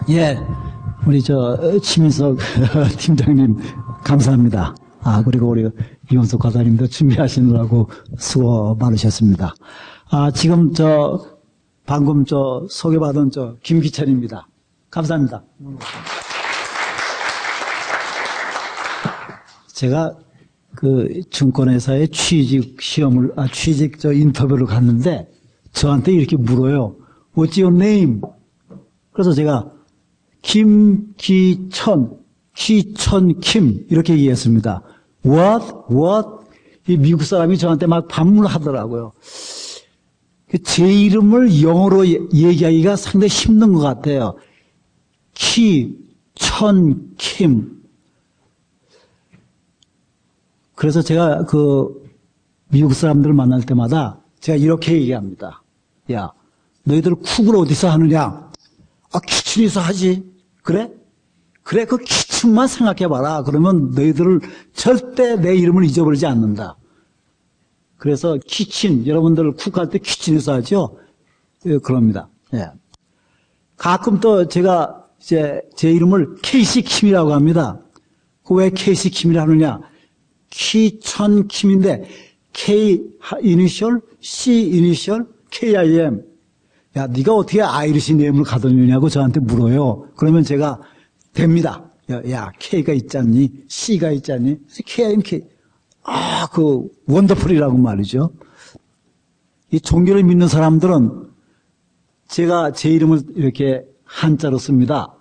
예, 우리 치민석 팀장님 감사합니다. 그리고 우리 이원석 과장님도 준비하시느라고 수고 많으셨습니다. 지금 방금 소개받은 김기철입니다. 감사합니다. 제가 증권회사에 취직 인터뷰를 갔는데 저한테 이렇게 물어요. What's your name? 그래서 제가 김기천 이렇게 얘기했습니다. What? 이 미국 사람이 저한테 막 반문하더라고요. 제 이름을 영어로 얘기하기가 상당히 힘든 것 같아요. 킴. 그래서 제가 미국 사람들을 만날 때마다 제가 이렇게 얘기합니다. 야, 너희들 쿡을 어디서 하느냐? 키친에서 하지. 그래? 그 키친만 생각해봐라. 그러면 너희들을 절대 내 이름을 잊어버리지 않는다. 그래서 키친, 여러분들 쿡할 때 키친에서 하죠? 그럽니다. 예. 가끔 또 제가 제 이름을 케이시 킴이라고 합니다. 왜 케이시 킴이라 하느냐? 키천 킴인데 K 이니셜, C 이니셜, KIM. 야, 네가 어떻게 아이리시 네임을 가졌느냐고 저한테 물어요. 그러면 제가 됩니다. 야, K가 있잖니? C가 있잖니? KIM, K. 원더풀이라고 말이죠. 이 종교를 믿는 사람들은 제가 제 이름을 이렇게 한자로 씁니다.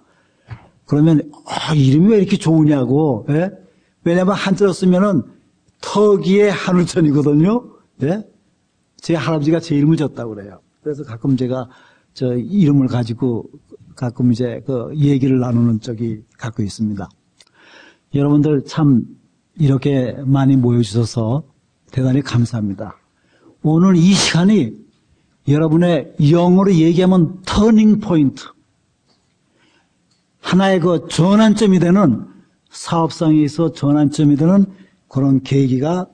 그러면, 이름이 왜 이렇게 좋으냐고, 예? 왜냐면 한자로 쓰면은 터기의 한울천이거든요. 예? 제 할아버지가 제 이름을 줬다고 그래요. 그래서 가끔 제가 이름을 가지고 가끔 얘기를 나누는 적이 갖고 있습니다. 여러분들 참 이렇게 많이 모여주셔서 대단히 감사합니다. 오늘 이 시간이 여러분의 영어로 얘기하면 터닝 포인트, 하나의 전환점이 되는 사업상에 있어 전환점이 되는 그런 계기가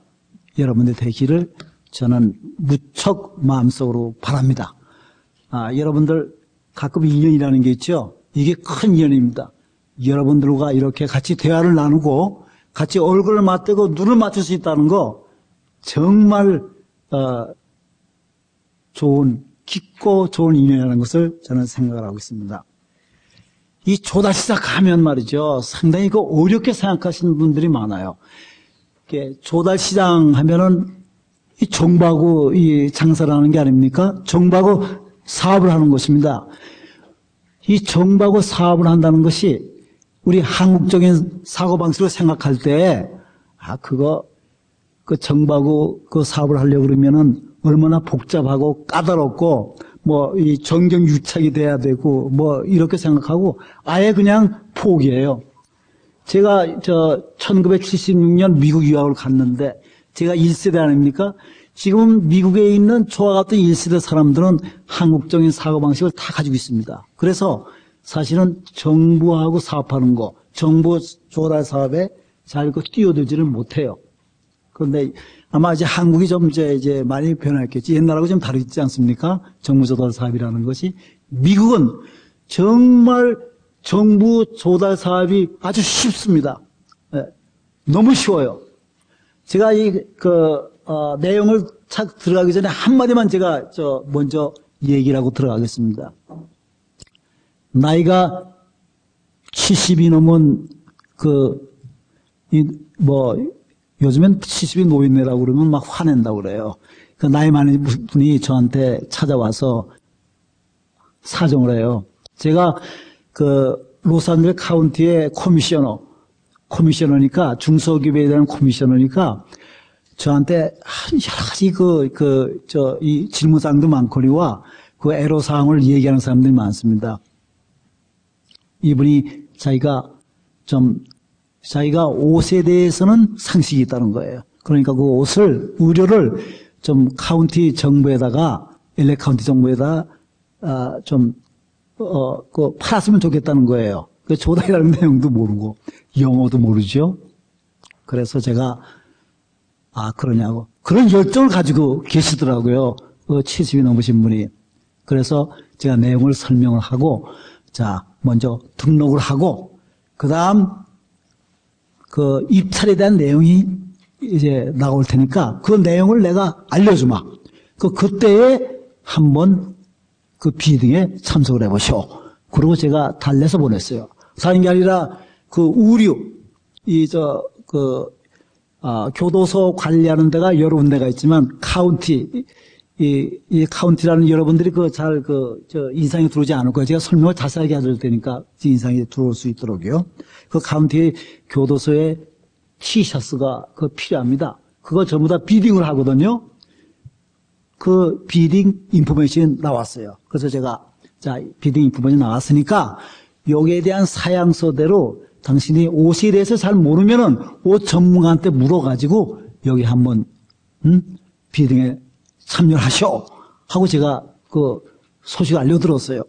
여러분들 되기를 저는 무척 마음속으로 바랍니다. 여러분들 가끔 인연이라는 게 있죠. 이게 큰 인연입니다. 여러분들과 이렇게 같이 대화를 나누고 같이 얼굴을 맞대고 눈을 맞출 수 있다는 거 정말 깊고 좋은 인연이라는 것을 저는 생각을 하고 있습니다. 이 조달시장 말이죠. 상당히 어렵게 생각하시는 분들이 많아요. 조달시장 하면은 이 정부하고 이 장사를 하는 게 아닙니까? 정부하고 사업을 하는 것입니다. 이 정부하고 사업을 한다는 것이 우리 한국적인 사고방식으로 생각할 때, 정부하고 사업을 하려고 그러면은 얼마나 복잡하고 까다롭고, 이 정경유착이 돼야 되고, 이렇게 생각하고, 아예 그냥 포기해요. 제가 1976년 미국 유학을 갔는데, 제가 1세대 아닙니까? 지금 미국에 있는 저와 같은 1세대 사람들은 한국적인 사고방식을 다 가지고 있습니다. 그래서 사실은 정부하고 사업하는 거, 정부 조달 사업에 잘 뛰어들지를 못해요. 그런데 아마 이제 한국이 좀 이제 많이 변했겠지. 옛날하고 좀 다르지 않습니까? 정부 조달 사업이라는 것이. 미국은 정말 정부 조달 사업이 아주 쉽습니다. 네. 너무 쉬워요. 제가 내용을 착 들어가기 전에 한마디만 제가 먼저 얘기를 하고 들어가겠습니다. 나이가 70이 넘은 요즘엔 70이 노인네라고 그러면 막 화낸다고 그래요. 나이 많은 분이 저한테 찾아와서 사정을 해요. 제가 로스앤젤레스 카운티의 커미셔너니까, 중소기업에 대한 커미셔너니까, 저한테 여러 가지 이 질문사항도 많거니와 애로사항을 얘기하는 사람들이 많습니다. 이분이 자기가 옷에 대해서는 상식이 있다는 거예요. 그러니까 의료를 좀 카운티 정부에다가, LA 카운티 정부에다, 팔았으면 좋겠다는 거예요. 조달이라는 내용도 모르고, 영어도 모르죠. 그래서 제가, 그러냐고. 그런 열정을 가지고 계시더라고요. 70이 넘으신 분이. 그래서 제가 내용을 설명을 하고, 먼저 등록을 하고, 그 다음, 그 입찰에 대한 내용이 이제 나올 테니까, 그 내용을 내가 알려주마. 그때에 한번 그 비딩에 참석을 해보시오. 그리고 제가 달래서 보냈어요. 사는 게 아니라 그 우류, 교도소 관리하는 데가 여러 군데가 있지만, 카운티, 이 카운티라는 여러분들이 인상이 들어오지 않을 거예요. 제가 설명을 자세하게 해드릴 테니까 인상이 들어올 수 있도록요. 그 카운티 교도소에 티셔츠가 필요합니다. 그거 전부 다 비딩을 하거든요. 그 비딩 인포메이션이 나왔어요. 그래서 제가, 비딩 인포메이션이 나왔으니까, 여기에 대한 사양서대로 당신이 옷에 대해서 잘 모르면은 옷 전문가한테 물어가지고, 여기 한번, 비딩에 참여하시오. 하고 제가 그 소식을 알려들었어요.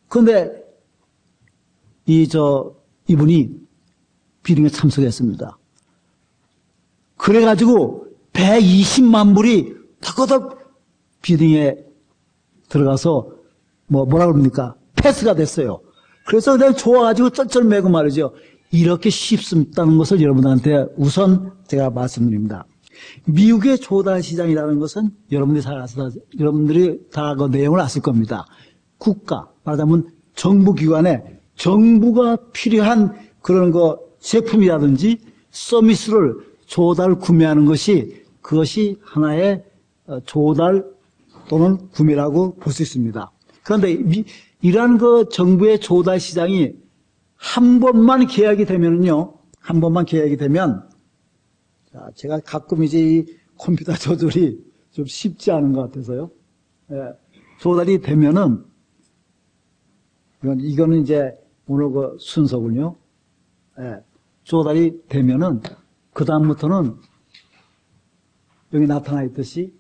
그런데, 이분이 비딩에 참석했습니다. 그래가지고 120만 불이 덕거덕 비딩에 들어가서 뭐라 그럽니까? 패스가 됐어요. 그래서 그냥 좋아가지고 쩔쩔매고 말이죠. 이렇게 쉽다는 것을 여러분들한테 우선 제가 말씀드립니다. 미국의 조달 시장이라는 것은 여러분들이 다 그 내용을 아실 겁니다. 국가, 말하자면 정부 기관에 정부가 필요한 그런 제품이라든지 서비스를 조달 구매하는 그것이 하나의 조달 또는 구매라고 볼 수 있습니다. 그런데 이러한 정부의 조달 시장이 한 번만 계약이 되면은요, 한 번만 계약이 되면, 제가 가끔 이제 이 컴퓨터 조절이 좀 쉽지 않은 것 같아서요. 조달이 되면은, 이거는 이제 오늘 순서군요. 조달이 되면은, 그다음부터는 여기 나타나 있듯이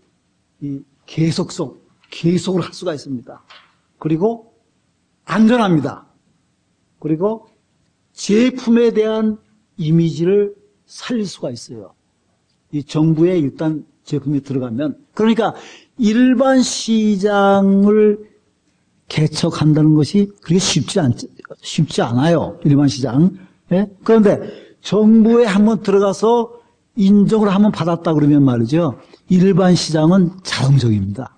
이 계속을 할 수가 있습니다. 그리고 안전합니다. 그리고 제품에 대한 이미지를 살릴 수가 있어요. 이 정부에 일단 제품이 들어가면. 그러니까 일반 시장을 개척한다는 것이 그렇게 쉽지 않아요. 일반 시장. 그런데 정부에 한번 들어가서 인정을 한번 받았다 그러면 말이죠. 일반 시장은 자동적입니다.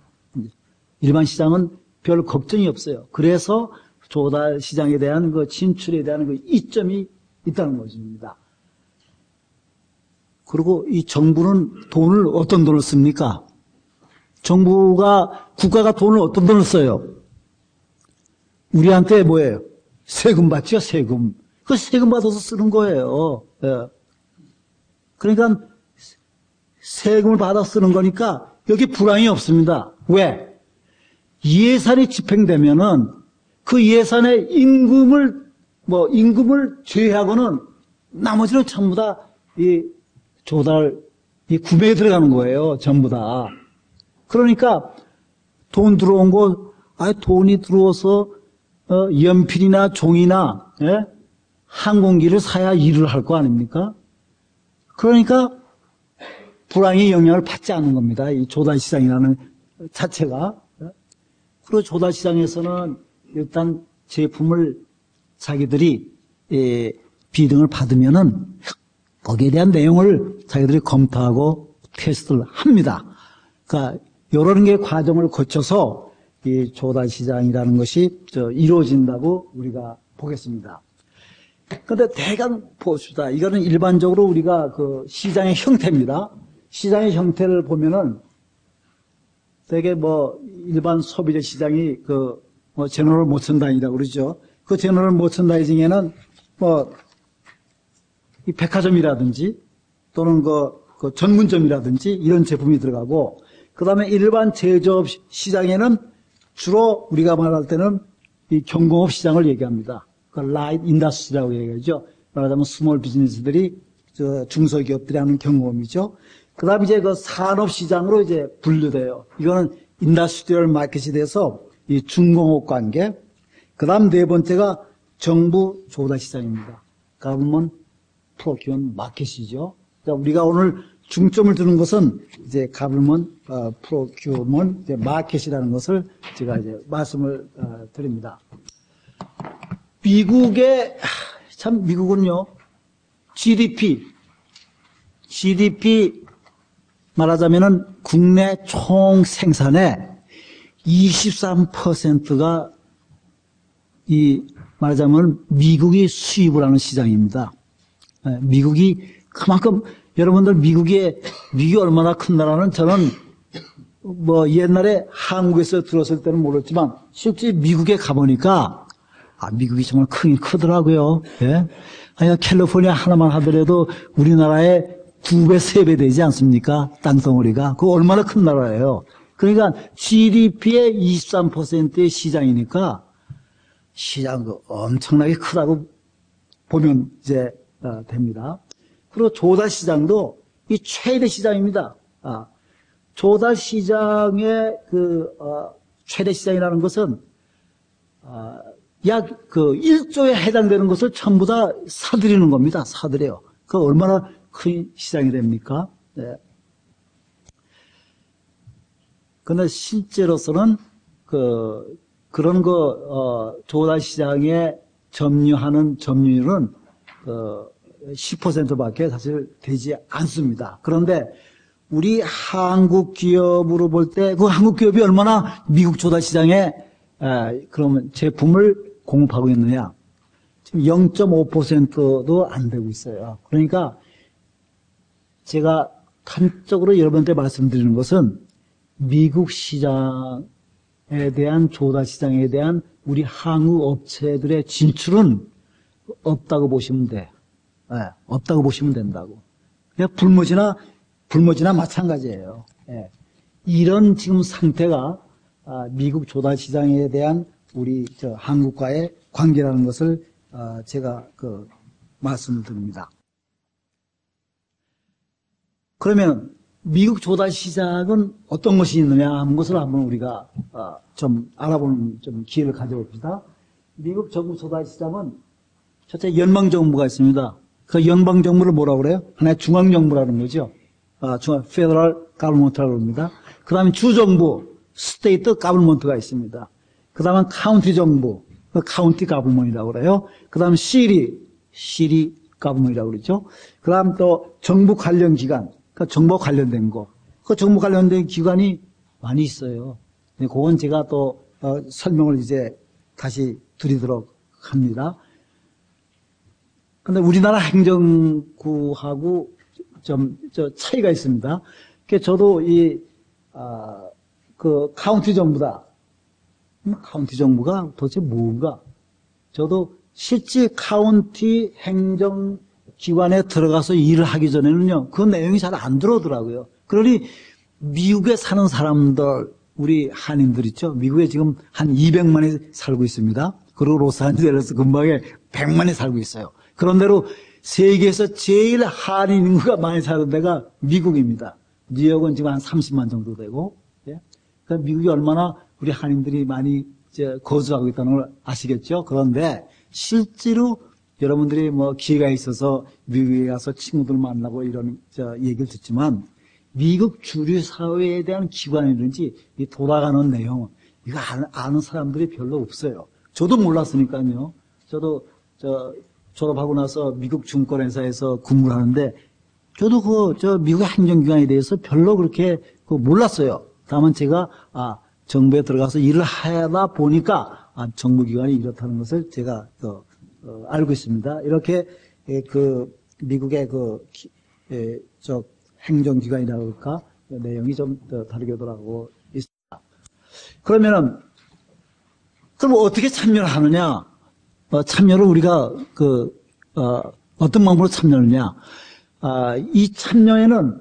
일반 시장은 별 걱정이 없어요. 그래서 조달 시장에 대한 진출에 대한 이점이 있다는 것입니다. 그리고 이 정부는 어떤 돈을 씁니까? 국가가 돈을 어떤 돈을 써요? 우리한테 뭐예요? 세금 받죠, 세금. 그 세금 받아서 쓰는 거예요. 그러니까 세금을 받아 쓰는 거니까 여기 불황이 없습니다. 왜? 예산이 집행되면은 그 예산의 임금을 제외하고는 나머지는 전부 다 구매에 들어가는 거예요. 전부 다. 그러니까 돈 들어온 돈이 들어와서 연필이나 종이나 항공기를 사야 일을 할 거 아닙니까? 그러니까 불황의 영향을 받지 않는 겁니다. 이 조달시장이라는 자체가. 그리고 조달시장에서는 일단 제품을 자기들이 비등을 받으면은 거기에 대한 내용을 자기들이 검토하고 테스트를 합니다. 그러니까 이런 게 과정을 거쳐서 이 조달시장이라는 것이 이루어진다고 우리가 보겠습니다. 그런데 대강 봅시다. 이거는 일반적으로 우리가 시장의 형태입니다. 시장의 형태를 보면은 되게 일반 소비자 시장이 제너럴 모천다이라고 그러죠. 그 제너럴 모천다이징에는 이 백화점이라든지 또는 전문점이라든지 이런 제품이 들어가고, 그 다음에 일반 제조업 시장에는 주로 우리가 말할 때는 이 경공업 시장을 얘기합니다. 라이트 인더스트리라고 얘기하죠. 말하자면 스몰 비즈니스들이 중소기업들이 하는 경공업이죠. 그 다음에 이제 산업 시장으로 이제 분류돼요. 이거는 인더스트리얼 마켓이 돼서 이 중공업 관계. 그 다음 네 번째가 정부 조달 시장입니다. government procurement 마켓이죠. 우리가 오늘 중점을 두는 것은 이제 government procurement 마켓이라는 것을 제가 이제 말씀을 드립니다. 미국은요, GDP 말하자면은 국내 총 생산의 23%가 말하자면 미국이 수입을 하는 시장입니다. 미국이 그만큼 여러분들 미국이 얼마나 큰 나라는 저는 뭐 옛날에 한국에서 들었을 때는 몰랐지만 실제 미국에 가보니까 미국이 정말 크긴 크더라고요. 예? 아니 캘리포니아 하나만 하더라도 우리나라의 2배, 3배 되지 않습니까? 땅덩어리가. 그거 얼마나 큰 나라예요. 그러니까 GDP의 23%의 시장이니까 시장 엄청나게 크다고 보면 이제 됩니다. 그리고 조달 시장도 이 최대 시장입니다. 조달 시장의 최대 시장이라는 것은 약 1조에 해당되는 것을 전부 다 사들이는 겁니다. 사들여요. 그 얼마나 큰 시장이 됩니까? 네. 근데 실제로서는 그런 조달 시장에 점유하는 점유율은 10%밖에 사실 되지 않습니다. 그런데 우리 한국 기업으로 볼 때 그 한국 기업이 얼마나 미국 조달 시장에 그러면 제품을 공급하고 있느냐? 지금 0.5%도 안 되고 있어요. 그러니까 제가 단적으로 여러분한테 말씀드리는 것은 미국 시장에 대한 조달 시장에 대한 우리 한국 업체들의 진출은 없다고 보시면 돼. 없다고 보시면 된다고. 그냥 불모지나 마찬가지예요. 이런 지금 상태가 미국 조달 시장에 대한 우리 한국과의 관계라는 것을 제가 말씀을 드립니다. 그러면 미국 조달 시장은 어떤 것이 있느냐 하는 것을 한번 우리가 좀 알아보는 좀 기회를 가져봅시다. 미국 정부 조달 시장은 첫째 연방정부가 있습니다. 그 연방정부를 뭐라고 그래요? 하나의 중앙정부라는 거죠. Federal Government라고 합니다. 그 다음에 주정부, State Government가 있습니다. 그 다음에 카운티 정부, County Government이라고 그래요. 그 다음에 City Government이라고 그러죠. 그 다음 또 정부 관련 기관, 그러니까 정부 관련된 거. 그 정부 관련된 기관이 많이 있어요. 그건 제가 또 설명을 이제 다시 드리도록 합니다. 근데 우리나라 행정구하고 좀 차이가 있습니다. 저도 카운티 정부다. 카운티 정부가 도대체 뭔가? 저도 실제 카운티 행정기관에 들어가서 일을 하기 전에는요, 그 내용이 잘 안 들어오더라고요. 그러니 미국에 사는 사람들, 우리 한인들 있죠? 미국에 지금 한 200만이 살고 있습니다. 그리고 로스앤젤레스 근방에 100만이 살고 있어요. 그런대로 세계에서 제일 한인 인구가 많이 사는 데가 미국입니다. 뉴욕은 지금 한 30만 정도 되고, 그러니까 미국이 얼마나 우리 한인들이 많이 이제 거주하고 있다는 걸 아시겠죠? 그런데 실제로 여러분들이 뭐 기회가 있어서 미국에 가서 친구들 만나고 이런 얘기를 듣지만 미국 주류 사회에 대한 기관이든지 이 돌아가는 내용 이거 아는 사람들이 별로 없어요. 저도 몰랐으니까요. 저도 졸업하고 나서 미국 증권회사에서 근무를 하는데 저도 미국의 행정기관에 대해서 별로 그렇게 몰랐어요. 다만 제가 정부에 들어가서 일을 하다 보니까 정부기관이 이렇다는 것을 제가 알고 있습니다. 이렇게 미국의 행정기관이라고 할까 내용이 좀 다르게 돌아가고 있습니다. 그러면은 그럼 어떻게 참여를 하느냐? 참여를 우리가 어떤 방법으로 참여하느냐? 이 참여에는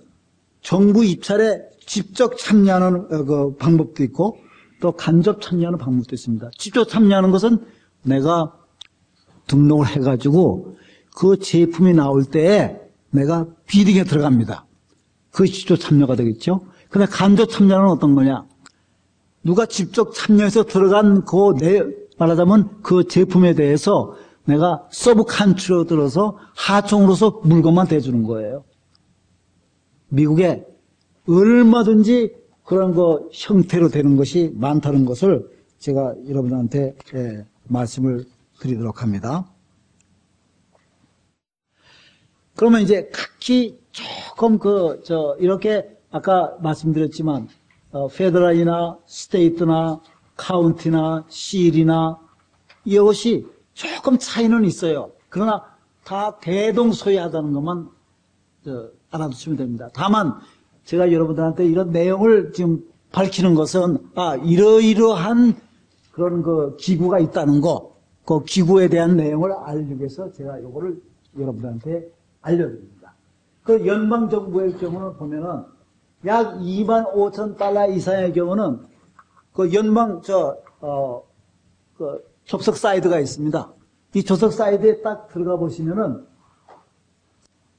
정부 입찰에 직접 참여하는 방법도 있고 또 간접 참여하는 방법도 있습니다. 직접 참여하는 것은 내가 등록을 해가지고 그 제품이 나올 때에 내가 비딩에 들어갑니다. 그게 직접 참여가 되겠죠. 근데 간접 참여는 어떤 거냐? 누가 직접 참여해서 들어간 말하자면 그 제품에 대해서 내가 서브 컨트리로 들어서 하청으로서 물건만 대주는 거예요. 미국에 얼마든지 그런 형태로 되는 것이 많다는 것을 제가 여러분한테 말씀을 드리도록 합니다. 그러면 이제 각기 조금 이렇게 아까 말씀드렸지만, 페더럴이나 스테이트나 카운티나 시리나 이것이 조금 차이는 있어요. 그러나 다 대동소이하다는 것만 알아두시면 됩니다. 다만 제가 여러분들한테 이런 내용을 지금 밝히는 것은 이러이러한 그런 그 기구가 있다는 거, 그 기구에 대한 내용을 알기 위해서 제가 이거를 여러분들한테 알려드립니다. 그 연방정부의 경우는 보면은 약 25,000달러 이상의 경우는 그 연방 그 접속 사이트가 있습니다. 이 접속 사이트에 딱 들어가 보시면은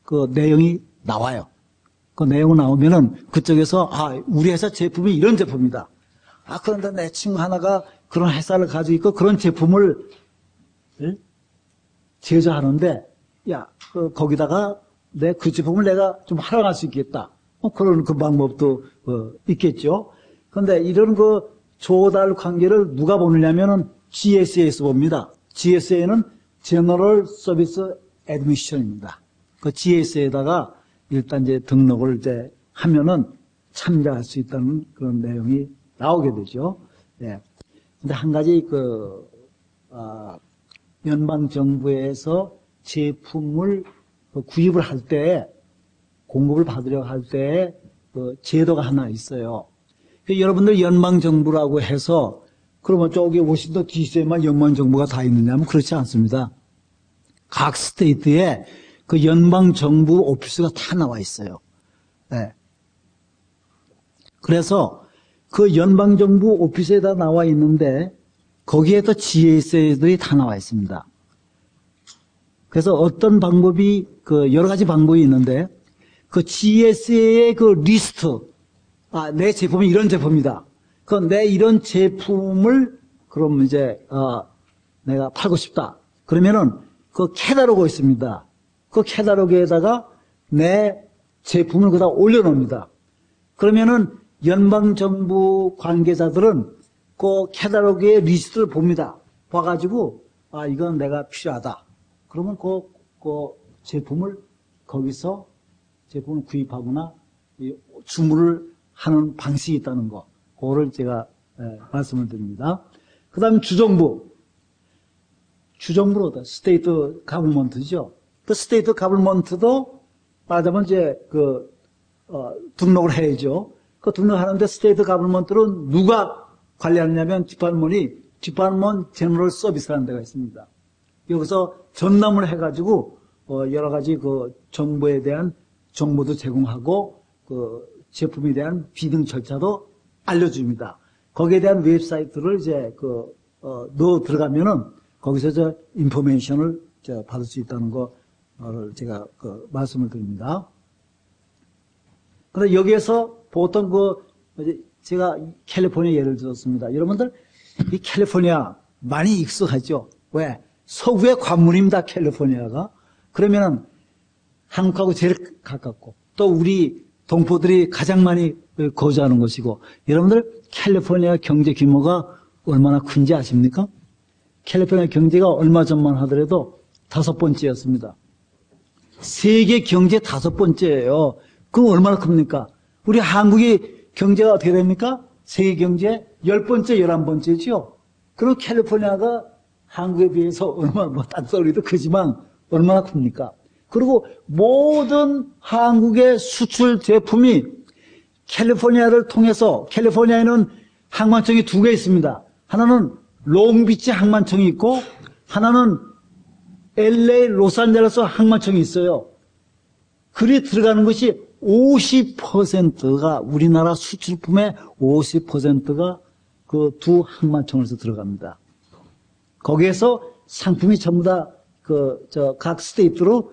그 내용이 나와요. 그 내용 나오면은 그쪽에서 우리 회사 제품이 이런 제품이다. 그런데 내 친구 하나가 그런 회사를 가지고 있고 그런 제품을 제조하는데 거기다가 그 제품을 내가 좀 활용할 수 있겠다. 그런 그 방법도 있겠죠. 그런데 이런 그 조달 관계를 누가 보느냐면은 GSA에서 봅니다. GSA는 General Service Admission입니다. 그 GSA에다가 일단 이제 등록을 이제 하면은 참가할 수 있다는 그런 내용이 나오게 되죠. 예. 근데 한 가지 연방 정부에서 제품을 구입을 할 때, 공급을 받으려고 할 때 제도가 하나 있어요. 여러분들 연방 정부라고 해서 그러면 저기 워싱턴 DC에만 연방 정부가 다 있느냐면 그렇지 않습니다. 각 스테이트에 그 연방 정부 오피스가 다 나와 있어요. 네. 그래서 그 연방 정부 오피스에다 나와 있는데 거기에 또 GSA들이 다 나와 있습니다. 그래서 어떤 방법이 여러 가지 방법이 있는데 그 GSA의 그 리스트, 내 제품이 이런 제품이다. 내 이런 제품을 그럼 이제 내가 팔고 싶다. 그러면은 그 캐탈로그 있습니다. 그 캐탈로그에다가 내 제품을 거기다 올려놓습니다. 그러면은 연방정부 관계자들은 그 캐탈로그의 리스트를 봅니다. 봐가지고 이건 내가 필요하다. 그러면 그 제품을 거기서 제품을 구입하거나 주문을 하는 방식이 있다는 거. 그거를 제가 말씀을 드립니다. 그 다음에 주정부로다. 스테이트 가버먼트죠. 그 스테이트 가버먼트도 말하자면 이제 등록을 해야죠. 그 등록하는데 스테이트 가버먼트는 누가 관리하느냐면 디파트먼트 제너럴 서비스라는 데가 있습니다. 여기서 전담을 해가지고 여러 가지 정보에 대한 정보도 제공하고 제품에 대한 비등 절차도 알려줍니다. 거기에 대한 웹사이트를 이제 넣어 들어가면은 거기서 인포메이션을 받을 수 있다는 거를 제가 말씀을 드립니다. 그런데 여기에서 보통 제가 캘리포니아 예를 들었습니다. 여러분들 이 캘리포니아 많이 익숙하죠? 왜? 서구의 관문입니다. 캘리포니아가. 그러면은 한국하고 제일 가깝고 또 우리 동포들이 가장 많이 거주하는 곳이고 여러분들 캘리포니아 경제 규모가 얼마나 큰지 아십니까? 캘리포니아 경제가 얼마 전만 하더라도 5번째였습니다. 세계 경제 5번째예요. 그럼 얼마나 큽니까? 우리 한국의 경제가 어떻게 됩니까? 세계 경제 10번째, 11번째죠. 그리고 캘리포니아가 한국에 비해서 얼마나 딴소리도 크지만 얼마나 큽니까? 그리고 모든 한국의 수출 제품이 캘리포니아를 통해서 캘리포니아에는 항만청이 2개 있습니다. 하나는 롱비치 항만청이 있고 하나는 LA 로스앤젤레스 항만청이 있어요. 그리 들어가는 것이 50%가 우리나라 수출품의 50%가 그 두 항만청에서 들어갑니다. 거기에서 상품이 전부 다 각 스테이트로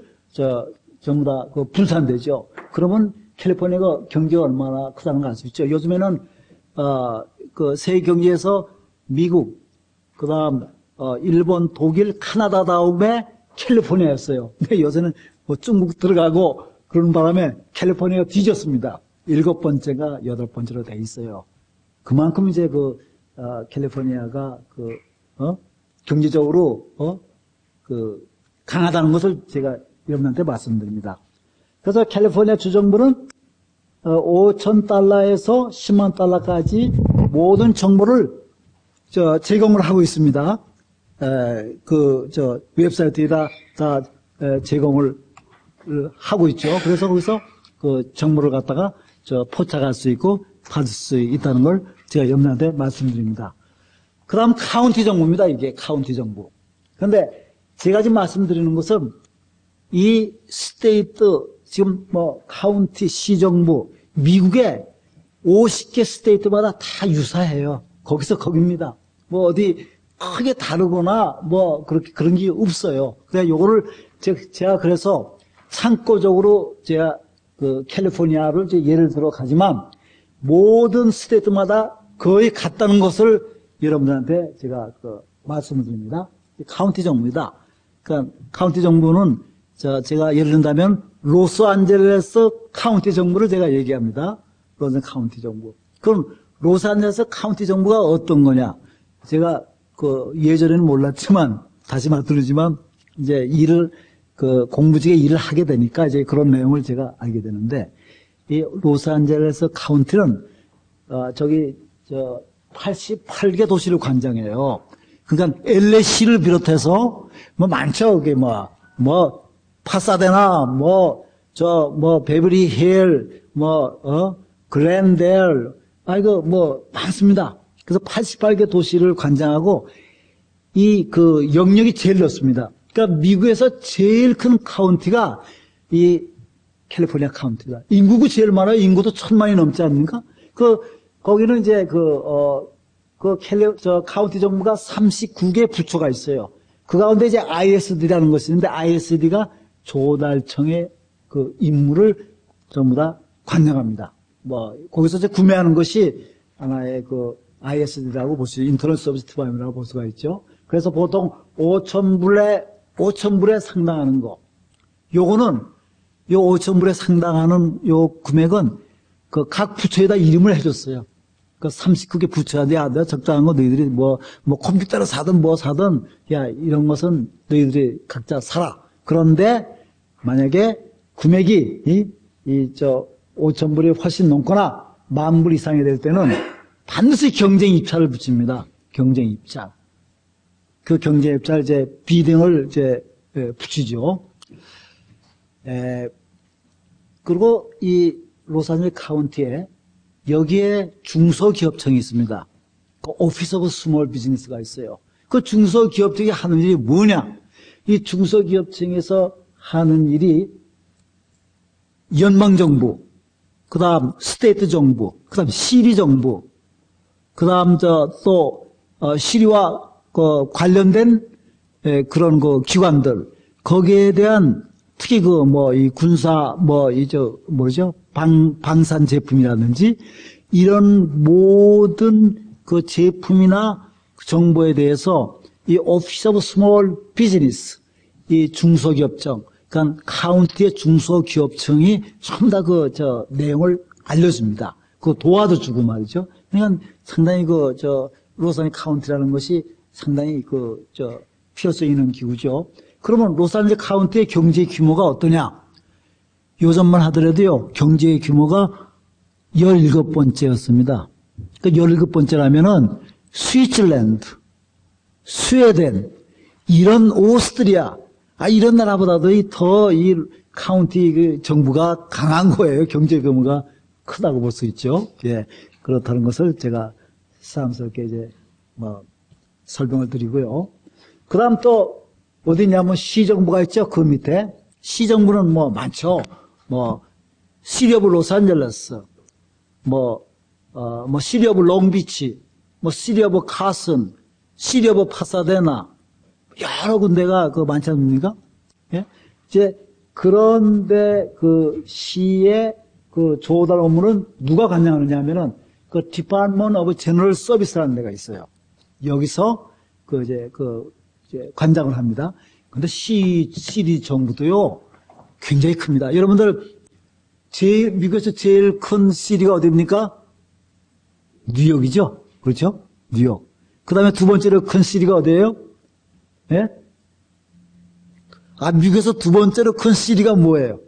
전부 다 분산되죠. 그러면 캘리포니아가 경제가 얼마나 크다는 걸 알 수 있죠. 요즘에는 세계 경제에서 미국, 그다음 일본, 독일, 카나다 다음에 캘리포니아였어요. 근데 요새는 중국 들어가고 그런 바람에 캘리포니아가 뒤졌습니다. 7번째가 8번째로 돼 있어요. 그만큼 이제 캘리포니아가 경제적으로 강하다는 것을 제가 여러분한테 말씀드립니다. 그래서 캘리포니아 주정부는 $5,000에서 $10만 달러까지 모든 정보를 제공을 하고 있습니다. 웹사이트에다 다 제공을 하고 있죠. 그래서 거기서 그 정보를 갖다가 포착할 수 있고 받을 수 있다는 걸 제가 여러분한테 말씀드립니다. 그 다음 카운티 정부입니다. 이게 카운티 정부. 그런데 제가 지금 말씀드리는 것은 이 스테이트, 지금 카운티, 시정부, 미국의 50개 스테이트마다 다 유사해요. 거기서 거기입니다. 어디 크게 다르거나 그런 게 없어요. 그냥 요거를 제가 그래서 참고적으로 제가 캘리포니아를 예를 들어 가지만 모든 스테이트마다 거의 같다는 것을 여러분들한테 제가 말씀을 드립니다. 카운티 정부입니다. 그러니까 카운티 정부는 제가 예를 든다면 로스앤젤레스 카운티 정부를 제가 얘기합니다. 로스앤젤레스 카운티 정부. 그럼 로스앤젤레스 카운티 정부가 어떤 거냐? 제가 예전에는 몰랐지만 다시 말씀드리지만 이제 공부직에 일을 하게 되니까 이제 그런 내용을 제가 알게 되는데 이 로스앤젤레스 카운티는 88개 도시를 관장해요. 그러니까 LA시를 비롯해서 많죠. 그게 파사데나 베버리 힐 글랜델 많습니다. 그래서 88개 도시를 관장하고 영역이 제일 넓습니다. 그러니까 미국에서 제일 큰 카운티가 이 캘리포니아 카운티다. 인구가 제일 많아요. 인구도 1,000만이 넘지 않습니까? 거기는 이제 카운티 정부가 39개 부처가 있어요. 그 가운데 이제 ISD라는 것이 있는데 ISD가 조달청의 임무를 전부 다 관장합니다. 거기서 이제 구매하는 것이 하나의 ISD라고 볼 수 있죠. 인터넷 서비스 디바이드라고 볼 수가 있죠. 그래서 보통 5,000불에 상당하는 거. 요거는, 요 5,000불에 상당하는 요 금액은 각 부처에다 이름을 해줬어요. 39개 부처한테, 야, 내가 적당한 거 너희들이 컴퓨터를 사든 사든, 야, 이런 것은 너희들이 각자 사라. 그런데, 만약에 금액이, 5,000불이 훨씬 넘거나, 10,000불 이상이 될 때는 반드시 경쟁 입찰을 붙입니다. 경쟁 입찰. 그 경쟁 입찰, 비등을 붙이죠. 그리고 이 로스앤젤레스 카운티에 여기에 중소기업청이 있습니다. 오피스 오브 스몰 비즈니스가 있어요. 그 중소기업청이 하는 일이 뭐냐? 이 중소기업청에서 하는 일이 연방정부, 그 다음 스테이트 정부, 그 다음 시리 정부, 그 다음 시리와 관련된 그런 기관들, 거기에 대한 특히 이 군사, 방산 제품이라든지 이런 모든 제품이나 정보에 대해서 이 오피스 오브 스몰 비즈니스, 이 중소기업청, 그러니까 카운티의 중소기업청이 전부 다 내용을 알려줍니다. 도와도 주고 말이죠. 그러니까 상당히 로스앤젤레스 카운티라는 것이 상당히 필요성 있는 기구죠. 그러면 로스앤젤레스 카운티의 경제 규모가 어떠냐? 요즘만 하더라도요, 경제 규모가 17번째였습니다. 그 17번째라면은 스위tzerland, 스웨덴, 이런 오스트리아, 이런 나라보다도 더 이 카운티 정부가 강한 거예요. 경제 규모가 크다고 볼 수 있죠. 예. 그렇다는 것을 제가 새삼스럽게 설명을 드리고요. 그 다음 또, 어디냐면 시정부가 있죠. 그 밑에. 시정부는 많죠. 시리 오브 로스앤젤레스, 시리 오브 롱비치, 시리 오브 카슨, 시리 오브 파사데나, 여러 군데가 많지 않습니까? 예? 이제, 그런데 시의 조달 업무는 누가 관장하느냐 하면은, Department of General Service라는 데가 있어요. 여기서, 관장을 합니다. 근데 시리 정부도요, 굉장히 큽니다. 여러분들, 미국에서 제일 큰 시리가 어디입니까? 뉴욕이죠? 그렇죠? 뉴욕. 그 다음에 두 번째로 큰 시리가 어디예요? 예? 미국에서 두 번째로 큰 시리가 뭐예요?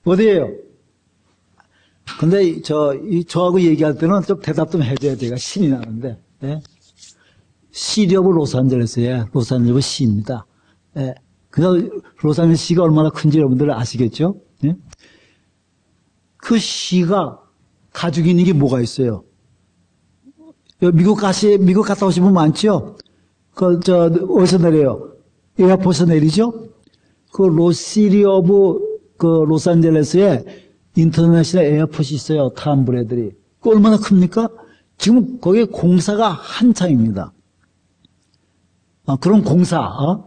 어디예요? 근데 저하고 얘기할 때는 좀 대답 좀 해줘야 돼요. 신이 나는데. 예? 시리오브 로스앤젤레스의 로스앤젤레스 시입니다. 예. 그래서 로스앤젤레스 시가 얼마나 큰지 여러분들 아시겠죠? 예? 그 시가 가지고 있는 게 뭐가 있어요? 미국 갔다 오신 분 많죠? 어디서 내려요? 에어포스 내리죠? 시리 오브 로스앤젤레스에 인터내셔널 에어포스 있어요. 탐 브래들이. 얼마나 큽니까? 지금 거기에 공사가 한창입니다. 그런 공사,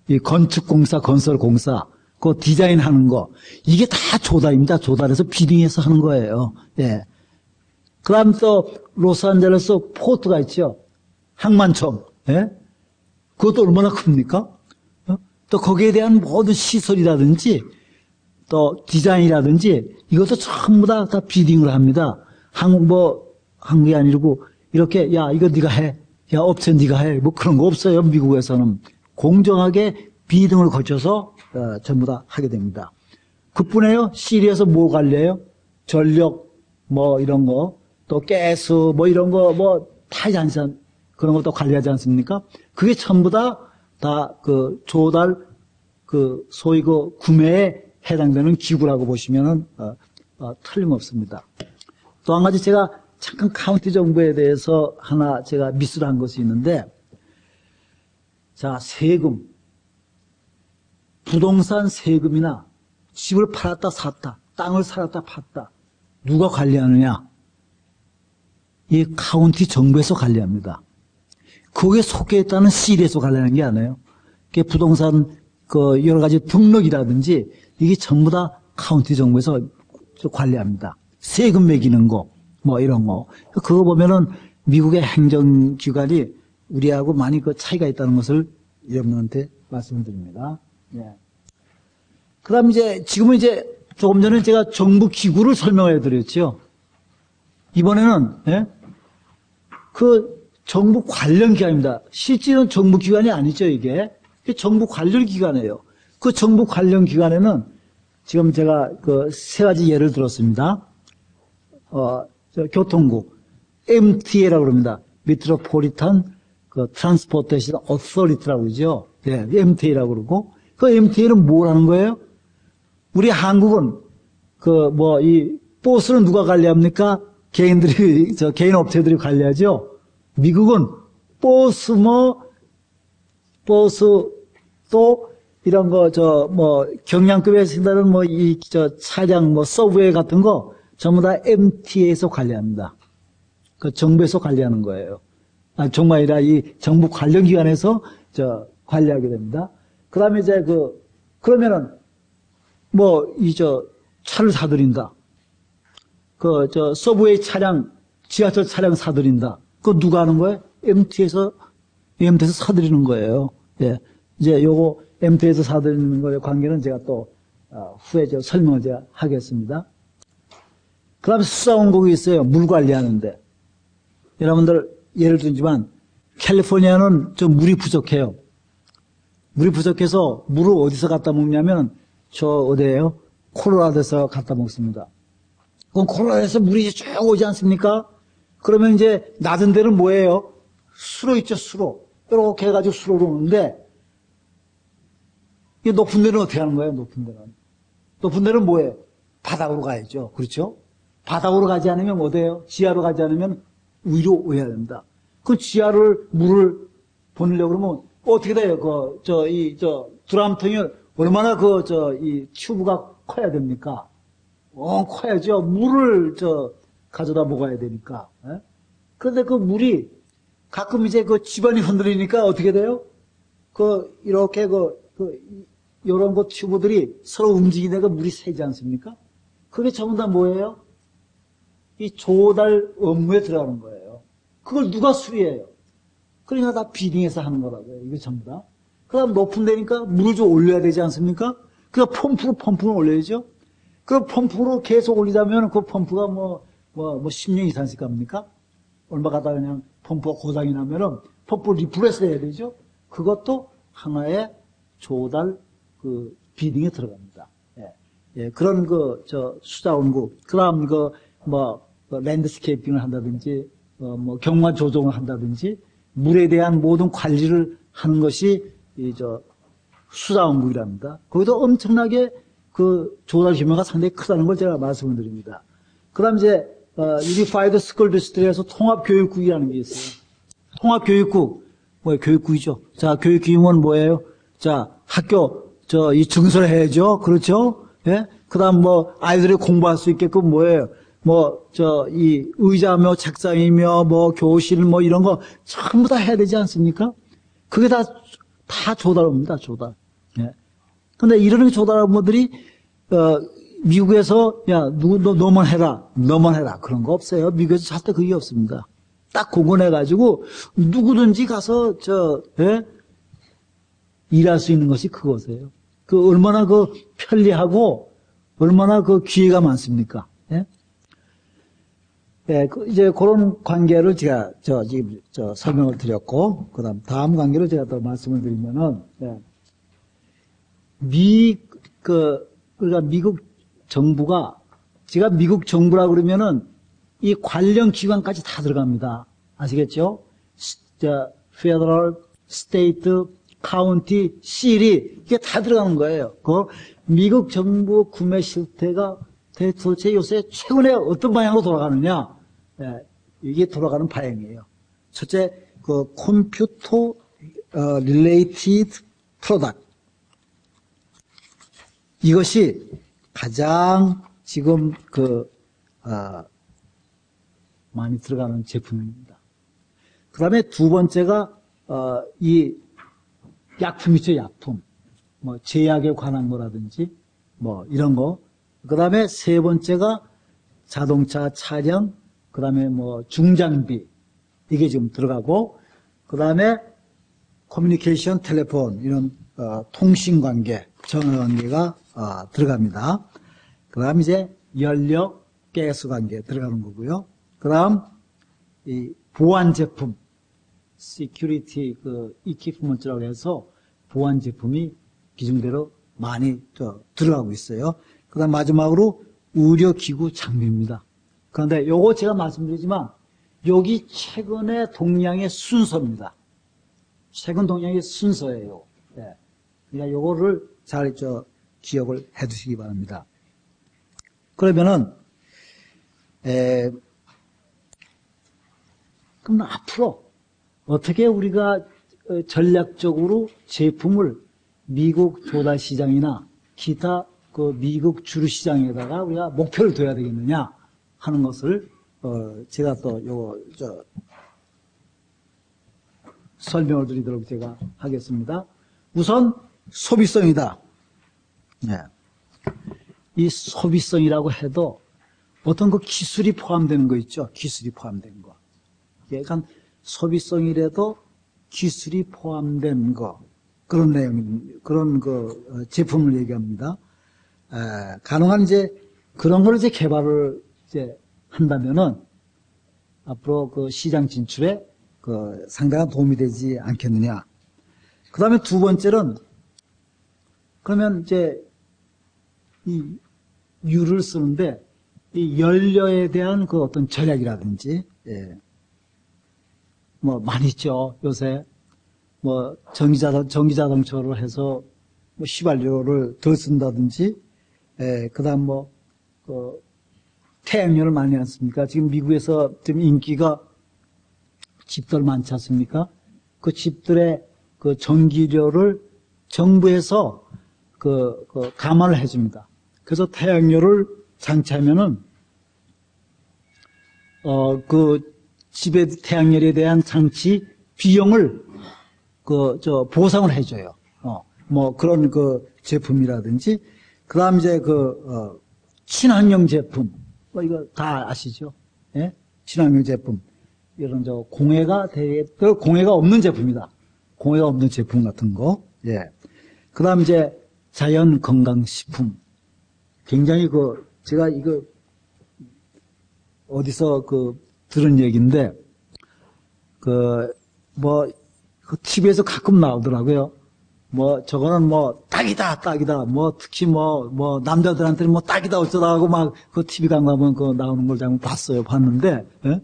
이 건축공사, 건설공사, 그 디자인하는 거, 이게 다 조달입니다. 조달해서 비딩해서 하는 거예요. 예. 그 다음 또, 로스앤젤레스 포트가 있죠. 항만청, 예? 그것도 얼마나 큽니까? 또 거기에 대한 모든 시설이라든지, 또 디자인이라든지, 이것도 전부 다 비딩을 합니다. 한국이 아니고, 이렇게, 야, 이거 네가 해. 야, 업체 네가 해. 뭐 그런 거 없어요. 미국에서는. 공정하게 비등을 거쳐서 전부 다 하게 됩니다. 그뿐이에요. 시리에서 뭐 관리해요? 전력, 뭐 이런 거, 또 가스, 뭐 이런 거, 뭐 타이잔산 그런 것도 관리하지 않습니까? 그게 전부 다 조달, 소위 구매에 해당되는 기구라고 보시면은, 틀림없습니다. 또 한 가지 제가 잠깐 카운티 정부에 대해서 하나 제가 미스를 한 것이 있는데, 자, 세금. 부동산 세금이나 집을 팔았다 샀다, 땅을 살았다 팠다. 누가 관리하느냐? 이 카운티 정부에서 관리합니다. 거기에 속해 있다는 시리에서 관리하는 게 아니에요. 그게 부동산 여러 가지 등록이라든지 이게 전부 다 카운티 정부에서 관리합니다. 세금 매기는 거, 뭐 이런 거. 그거 보면은 미국의 행정기관이 우리하고 많이 차이가 있다는 것을 여러분한테 말씀드립니다. 예. 그 다음 지금은 조금 전에 제가 정부 기구를 설명해 드렸죠. 이번에는, 예? 정부 관련 기관입니다. 실제는 정부 기관이 아니죠, 이게. 정부 관련 기관이에요. 그 정부 관련 기관에는 지금 제가 세 가지 예를 들었습니다. 교통국, MTA라고 그럽니다. Metropolitan Transportation Authority라고 그러죠. 네, MTA라고 그러고, 그 MTA는 뭘 하는 거예요? 우리 한국은, 이 버스는 누가 관리합니까? 개인 업체들이 관리하죠? 미국은 버스 또, 이런 경량급에 쓴다는 차량, 서브웨이 같은 거, 전부 다 MTA에서 관리합니다. 정부에서 관리하는 거예요. 정말 아니라 이 정부 관련 기관에서 관리하게 됩니다. 그 다음에 그러면은, 차를 사들인다. 서브웨이 차량, 지하철 차량 사들인다. 그거 누가 하는 거예요? MTA에서 사들이는 거예요. 예. 요거 MTA에서 사들이는 거에 관계는 제가 또, 후에 설명을 제가 하겠습니다. 그 다음에 수자원국이 있어요. 물 관리하는데. 여러분들, 예를 들지만, 캘리포니아는 좀 물이 부족해요. 물이 부족해서 물을 어디서 갖다 먹냐면, 어디에요? 콜로라도에서 갖다 먹습니다. 그럼 콜로라도에서 물이 쭉 오지 않습니까? 그러면 낮은 데는 뭐예요? 수로 있죠, 수로. 이렇게 해가지고 수로로 오는데, 이 높은 데는 어떻게 하는 거예요, 높은 데는? 높은 데는 뭐예요? 바닥으로 가야죠. 그렇죠? 바닥으로 가지 않으면 어디예요? 지하로 가지 않으면 위로 오야 된다. 그 물을 보내려고 그러면 어떻게 돼요? 드럼통이 얼마나 이 튜브가 커야 됩니까? 커야죠. 물을 가져다 먹어야 되니까. 예? 그런데 그 물이 가끔 집안이 흔들리니까 어떻게 돼요? 이렇게 요런 튜브들이 서로 움직이다가 물이 새지 않습니까? 그게 전부 다 뭐예요? 이 조달 업무에 들어가는 거예요. 그걸 누가 수리해요? 그러니까 다 비딩해서 하는 거라고요. 이게 전부 다. 그 다음 높은 데니까 물을 좀 올려야 되지 않습니까? 그러니까 펌프를 올려야죠. 그 펌프로 계속 올리자면 그 펌프가 10년 이상씩 갑니까? 얼마 가다 그냥 펌프가 고장이 나면은 펌프 리프레스 해야 되죠. 그것도 하나의 조달 그 비딩에 들어갑니다. 예. 예, 그런 수자원구, 그다음 랜드스케이핑을 한다든지, 경관 조정을 한다든지, 물에 대한 모든 관리를 하는 것이 수자원국이랍니다. 거기도 엄청나게 그 조달 규모가 상당히 크다는 걸 제가 말씀을 드립니다. 그 다음 Unified School District에서 통합교육국이라는 게 있어요. 통합교육국, 교육국이죠. 자, 교육기금은 뭐예요? 자, 학교, 이 증설을 해야죠. 그렇죠? 예? 그 다음 아이들이 공부할 수 있게끔 뭐예요? 이 의자며 책상이며 교실 이런 거 전부 다 해야 되지 않습니까? 그게 다 조달입니다, 조달. 예. 근데 이런 조달업무들이, 미국에서, 야, 너만 해라. 그런 거 없어요. 미국에서 절대 그게 없습니다. 딱 공건해가지고, 누구든지 가서, 예? 일할 수 있는 것이 그것이에요. 얼마나 편리하고, 얼마나 기회가 많습니까? 예? 예, 이제 그런 관계를 제가, 지금, 설명을 드렸고, 다음 관계를 제가 또 말씀을 드리면은, 예. 그러니까 미국 정부가, 제가 미국 정부라 그러면은 이 관련 기관까지 다 들어갑니다. 아시겠죠? Federal, State, County, City, 이게 다 들어가는 거예요. 미국 정부 구매 실태가 도대체 요새 최근에 어떤 방향으로 돌아가느냐? 예, 이게 돌아가는 방향이에요. 첫째, Computer Related Product. 이것이 가장 지금 많이 들어가는 제품입니다. 그 다음에 두 번째가, 이 약품이죠, 약품. 제약에 관한 거라든지, 이런 거. 그 다음에 세 번째가 자동차, 차량, 그 다음에 중장비. 이게 지금 들어가고, 그 다음에 커뮤니케이션, 텔레폰, 이런, 통신관계, 전화관계가 들어갑니다. 그 다음 이제 연료, 가스 관계 들어가는 거고요. 그 다음 이 보안 제품, security equipment라고 해서 보안 제품이 기준대로 많이 들어가고 있어요. 그 다음 마지막으로 의료기구 장비입니다. 그런데 요거 제가 말씀드리지만 여기 최근의 동향의 순서입니다. 최근 동향의 순서예요. 네. 그러니까 요거를 잘 기억을 해 두시기 바랍니다. 그러면은, 그럼 앞으로 어떻게 우리가 전략적으로 제품을 미국 조달 시장이나 기타 미국 주류 시장에다가 우리가 목표를 둬야 되겠느냐 하는 것을, 제가 또 설명을 드리도록 제가 하겠습니다. 우선, 소비성이다. 네. 이 소비성이라고 해도 어떤 기술이 포함되는 거 있죠? 기술이 포함된 거. 약간 소비성이라도 기술이 포함된 거. 그런 그런 제품을 얘기합니다. 가능한 그런 걸 개발을 한다면은 앞으로 시장 진출에 상당한 도움이 되지 않겠느냐. 그 다음에 두 번째는 그러면 이 유를 쓰는데 이 연료에 대한 어떤 전략이라든지 많이 있죠. 요새 전기자동차로 해서 휘발유를 덜 쓴다든지 그다음 태양열을 많이 않습니까? 지금 미국에서 지금 인기가 집들 많지 않습니까? 그 집들의 전기료를 정부에서 감안을 해줍니다. 그래서 태양열을 장치하면은, 집에 태양열에 대한 장치 비용을, 보상을 해줘요. 그런 제품이라든지, 그 다음 친환경 제품. 이거 다 아시죠? 예? 친환경 제품. 이런 공해가 없는 제품이다. 공해가 없는 제품 같은 거. 예. 그 다음 자연 건강식품. 굉장히 제가 이거 어디서 들은 얘기인데, TV에서 가끔 나오더라고요. 뭐 저거는 뭐 딱이다, 딱이다. 뭐 특히 뭐 남자들한테는 뭐 딱이다 어쩌다 하고 막 그 TV 광고하면 그 나오는 걸 제가 봤는데, 예?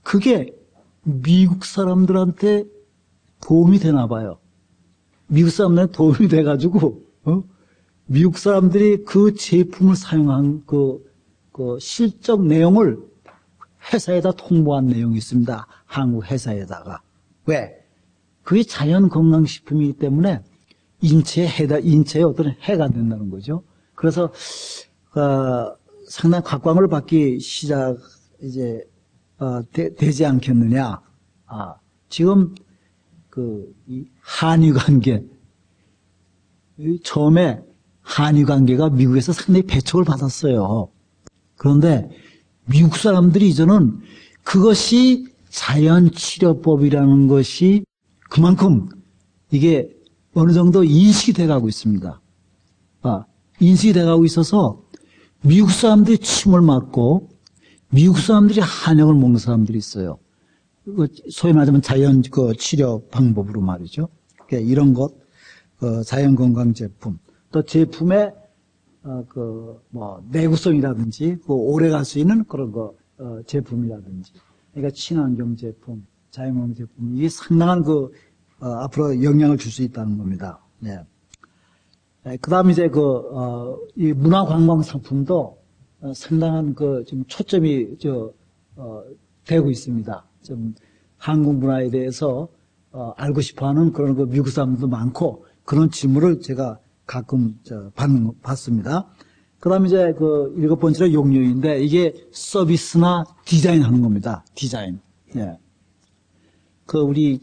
그게 미국 사람들한테 도움이 되나 봐요. 미국 사람들한테 도움이 돼가지고, 미국 사람들이 그 제품을 사용한 그 실적 내용을 회사에다 통보한 내용이 있습니다. 한국 회사에다가. 왜? 그게 자연 건강식품이기 때문에 인체에 어떤 해가 된다는 거죠. 그래서, 상당히 각광을 받기 되지 않겠느냐. 지금, 이 한일 관계, 처음에 한일 관계가 미국에서 상당히 배척을 받았어요. 그런데 미국 사람들이 이제는 그것이 자연치료법이라는 것이 그만큼 이게 어느 정도 인식이 돼가고 있습니다. 인식이 돼가고 있어서 미국 사람들이 침을 맞고 미국 사람들이 한약을 먹는 사람들이 있어요. 소위 말하자면 자연 치료 방법으로 말이죠. 이런 것, 자연 건강 제품, 또 제품의 내구성이라든지 오래 갈 수 있는 그런 제품이라든지, 그러니까 친환경 제품, 자연건강 제품, 이게 상당한 앞으로 영향을 줄 수 있다는 겁니다. 네. 그 다음 이제 이 문화관광 상품도 상당한 지금 초점이 되고 있습니다. 좀 한국 문화에 대해서 알고 싶어 하는 그런 미국 사람들도 많고, 그런 질문을 제가 가끔 받습니다. 그 다음에 이제 7번째로 용료인데, 이게 서비스나 디자인 하는 겁니다. 디자인. 예. 우리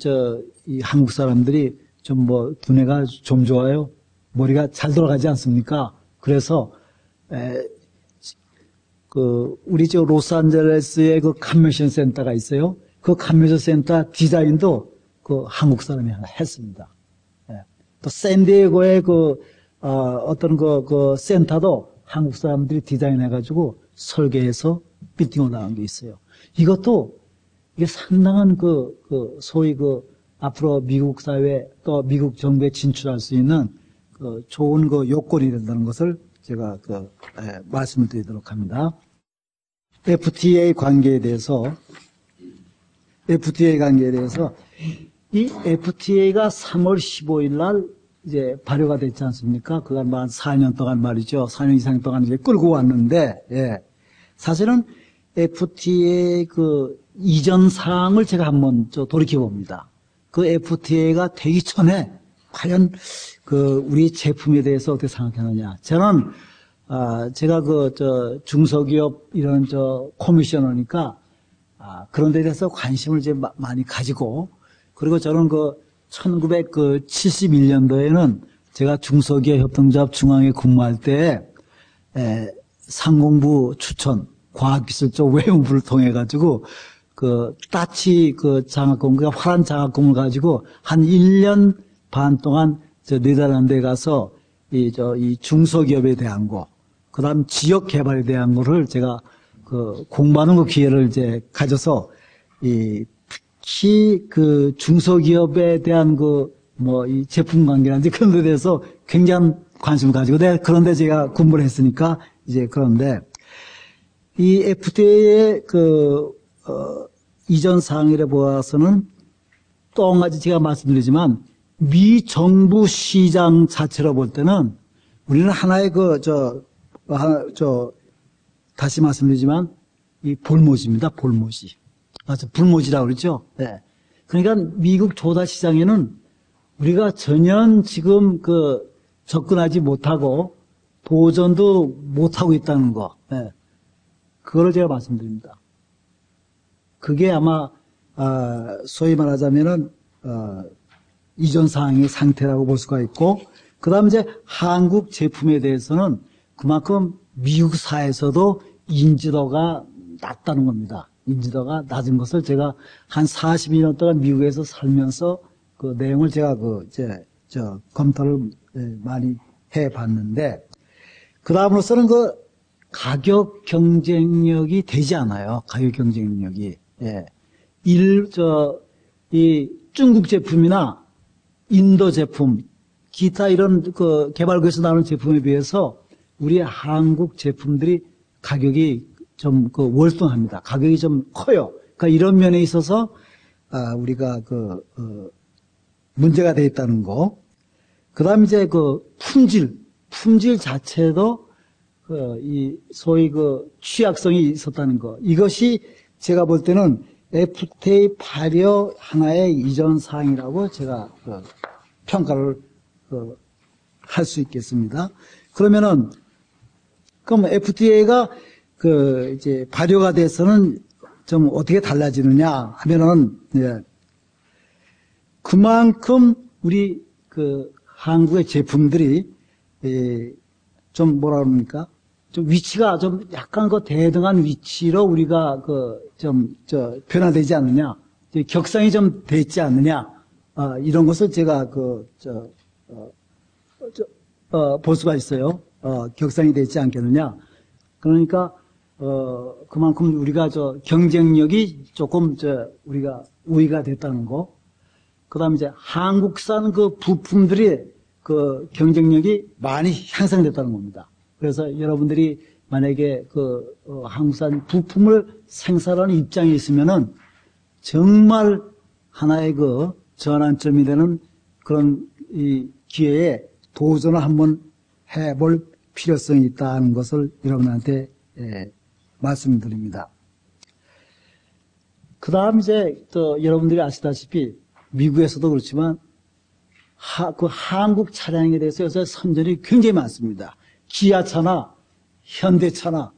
이 한국 사람들이 좀 두뇌가 좀 좋아요. 머리가 잘 돌아가지 않습니까? 그래서, 우리 로스앤젤레스에 컨벤션 센터가 있어요. 그 컨벤션 센터 디자인도 한국 사람이 하나 했습니다. 예. 또 샌디에고의 어떤 센터도 한국 사람들이 디자인해가지고 설계해서 빌딩으로 나온 게 있어요. 이것도 이게 상당한 소위 앞으로 미국 사회 또 미국 정부에 진출할 수 있는 좋은 요건이 된다는 것을 제가 말씀을 드리도록 합니다. FTA 관계에 대해서 이 FTA가 3월 15일 날 이제 발효가 됐지 않습니까? 그간 한 4년 동안 말이죠. 4년 이상 동안 이제 끌고 왔는데, 예. 사실은 FTA 이전 사항을 제가 한번 돌이켜 봅니다. 그 FTA가 되기 전에 과연 우리 제품에 대해서 어떻게 생각하느냐. 저는, 제가 중소기업 이런 커미셔너니까, 그런 데 대해서 관심을 이제 많이 가지고, 그리고 저는 1971년도에는 제가 중소기업 협동조합 중앙에 근무할 때, 상공부 추천, 과학기술 쪽 외무부를 통해가지고, 따치 장학 공부가 화란 장학 공부를 가지고 한 1년 반 동안 네덜란드에 가서 이 중소기업에 대한 거, 그 다음 지역 개발에 대한 거를 제가 공부하는 기회를 이제 가져서 특히 중소기업에 대한 이 제품 관계라든지 그런 데 대해서 굉장한 관심을 가지고 그런데 제가 공부를 했으니까 이제 그런데 이 FTA의 이전 사항이라 보아서는 또 한 가지 제가 말씀드리지만 미 정부 시장 자체로 볼 때는 우리는 하나의 다시 말씀드리지만 이 볼모지입니다. 볼모지. 맞아. 불모지라고 그러죠. 네. 그러니까 미국 조달 시장에는 우리가 전혀 지금 접근하지 못하고 도전도 못하고 있다는 거. 네. 그거를 제가 말씀드립니다. 그게 아마 소위 말하자면은 이전 사항의 상태라고 볼 수가 있고, 그다음 이제 한국 제품에 대해서는 그만큼 미국 사회에서도 인지도가 낮다는 겁니다. 인지도가 낮은 것을 제가 한 42년 동안 미국에서 살면서 그 내용을 제가 검토를 많이 해봤는데, 그 다음으로서는 가격 경쟁력이 되지 않아요. 가격 경쟁력이. 예. 이 중국 제품이나 인도 제품, 기타 이런 그 개발국에서 나오는 제품에 비해서 우리 한국 제품들이 가격이 좀 그 월등합니다. 가격이 좀 커요. 그러니까 이런 면에 있어서 우리가 문제가 돼 있다는 거. 그다음 이제 그 품질 자체도 이 소위 그 취약성이 있었다는 거. 이것이 제가 볼 때는 FTA 발효 하나의 이전 사항이라고 제가 평가를 할 수 있겠습니다. 그러면은 그럼 FTA가 이제 발효가 돼서는 좀 어떻게 달라지느냐 하면은 그만큼 우리 한국의 제품들이 좀 뭐라 그럽니까? 좀 위치가 좀 약간 대등한 위치로 우리가 변화되지 않느냐, 격상이 좀 됐지 않느냐, 이런 것을 제가 볼 수가 있어요. 격상이 되지 않겠느냐. 그러니까 그만큼 우리가 경쟁력이 조금 우리가 우위가 됐다는 거. 그다음에 이제 한국산 부품들이 경쟁력이 많이 향상됐다는 겁니다. 그래서 여러분들이 만약에 한국산 부품을 생산하는 입장에 있으면은 정말 하나의 전환점이 되는 그런 이 기회에 도전을 한번 해볼 필요성이 있다는 것을 여러분한테 말씀드립니다. 그 다음 이제 또 여러분들이 아시다시피 미국에서도 그렇지만 한국 차량에 대해서 요새 선전이 굉장히 많습니다. 기아차나 현대차나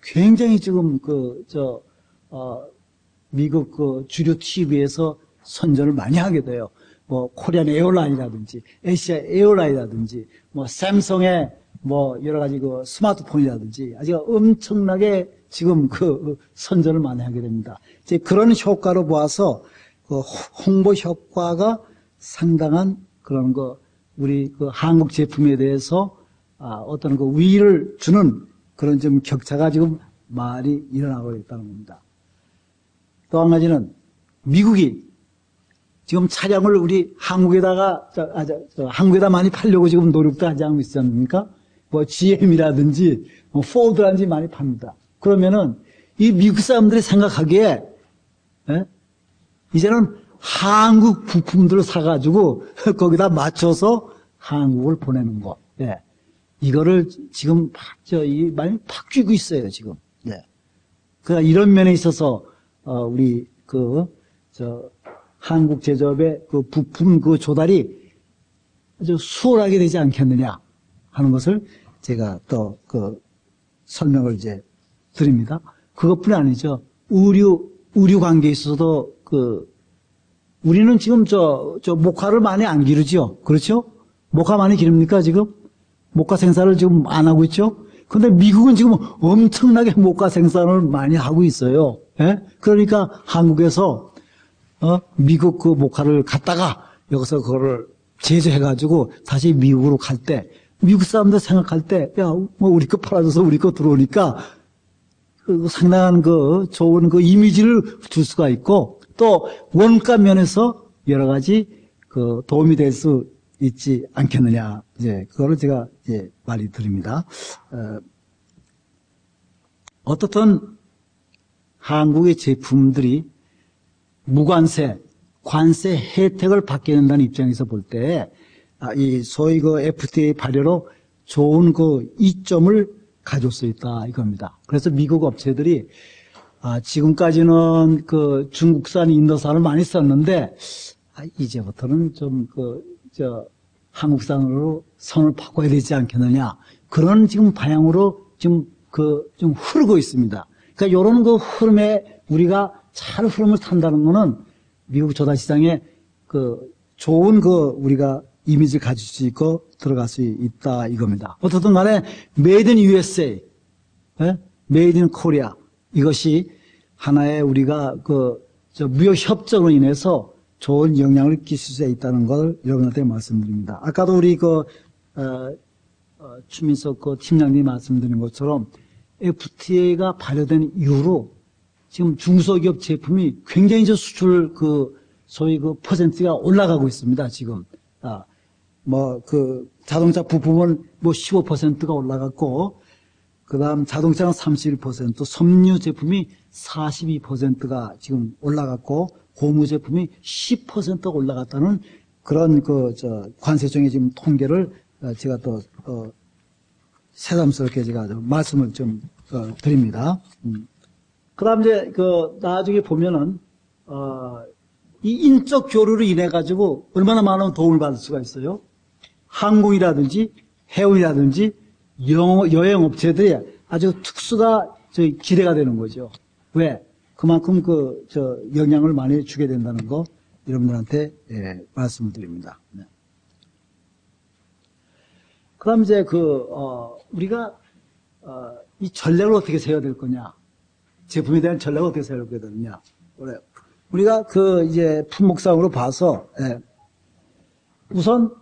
굉장히 지금 미국 주류 TV에서 선전을 많이 하게 돼요. 뭐 코리안 에어라인이라든지 에시아 에어라인이라든지 뭐 삼성의 여러 가지 스마트폰이라든지 아주 엄청나게 지금 선전을 많이 하게 됩니다. 이제 그런 효과로 보아서 홍보 효과가 상당한 그런 우리 한국 제품에 대해서 어떤 위를 주는 그런 좀 격차가 지금 많이 일어나고 있다는 겁니다. 또 한 가지는 미국이 지금 차량을 우리 한국에다가 한국에다 많이 팔려고 지금 노력도 하지 않고 있지 않습니까? 뭐 GM이라든지 포드라든지 많이 팝니다. 그러면은 이 미국 사람들이 생각하기에 이제는 한국 부품들을 사가지고 거기다 맞춰서 한국을 보내는 거. 이거를 지금 많이 바뀌고 있어요, 지금. 그러니까 이런 면에 있어서 우리 한국 제조업의 부품 조달이 아주 수월하게 되지 않겠느냐 하는 것을 제가 또 설명을 이제 드립니다. 그것뿐이 아니죠. 의류 관계에 있어서도 우리는 지금 목화를 많이 안 기르죠. 그렇죠? 목화 많이 기릅니까, 지금? 목화 생산을 지금 안 하고 있죠? 근데 미국은 지금 엄청나게 목화 생산을 많이 하고 있어요. 그러니까 한국에서, 미국 목화를 갖다가 여기서 그거를 제조해가지고 다시 미국으로 갈 때, 미국 사람들 생각할 때, 우리 거 팔아줘서 우리 거 들어오니까, 상당한 좋은 이미지를 줄 수가 있고, 또 원가 면에서 여러 가지 도움이 될 수 있지 않겠느냐. 이제 그거를 제가 말이 드립니다. 어떻든 한국의 제품들이 무관세, 관세 혜택을 받게 된다는 입장에서 볼 때, 이 소위 FTA 발효로 좋은 이점을 가질 수 있다 이겁니다. 그래서 미국 업체들이 지금까지는 중국산, 인도산을 많이 썼는데 이제부터는 좀 한국산으로 선을 바꿔야 되지 않겠느냐, 그런 지금 방향으로 지금 좀 흐르고 있습니다. 그러니까 이런 흐름에 우리가 잘 흐름을 탄다는 거는 미국 조달 시장에 좋은 우리가 이미지를 가질 수 있고 들어갈 수 있다 이겁니다. 어떻든 간에 메이드 인 USA, 메이드 인 코리아, 이것이 하나의 우리가 무역 협정으로 인해서 좋은 영향을 끼칠 수 있다는 걸 여러분한테 말씀드립니다. 아까도 우리 추민석 팀장님이 말씀드린 것처럼 FTA가 발효된 이후로 지금 중소기업 제품이 굉장히 수출 소위 퍼센트가 올라가고 있습니다, 지금. 자동차 부품은 15%가 올라갔고, 그 다음 자동차는 31%, 섬유 제품이 42%가 지금 올라갔고, 고무 제품이 10%가 올라갔다는 그런 관세청의 지금 통계를 제가 또, 새삼스럽게 제가 말씀을 좀, 드립니다. 그 다음 이제 나중에 보면은, 이 인적 교류로 인해가지고 얼마나 많은 도움을 받을 수가 있어요. 항공이라든지 해운이라든지 여행업체들이 아주 특수가 기대가 되는 거죠. 왜? 그만큼 영향을 많이 주게 된다는 거 여러분들한테 말씀을 드립니다. 네. 그 다음 이제 우리가 이 전략을 어떻게 세워야 될 거냐. 제품에 대한 전략을 어떻게 세워야 되느냐. 그래요. 우리가 이제 품목상으로 봐서, 우선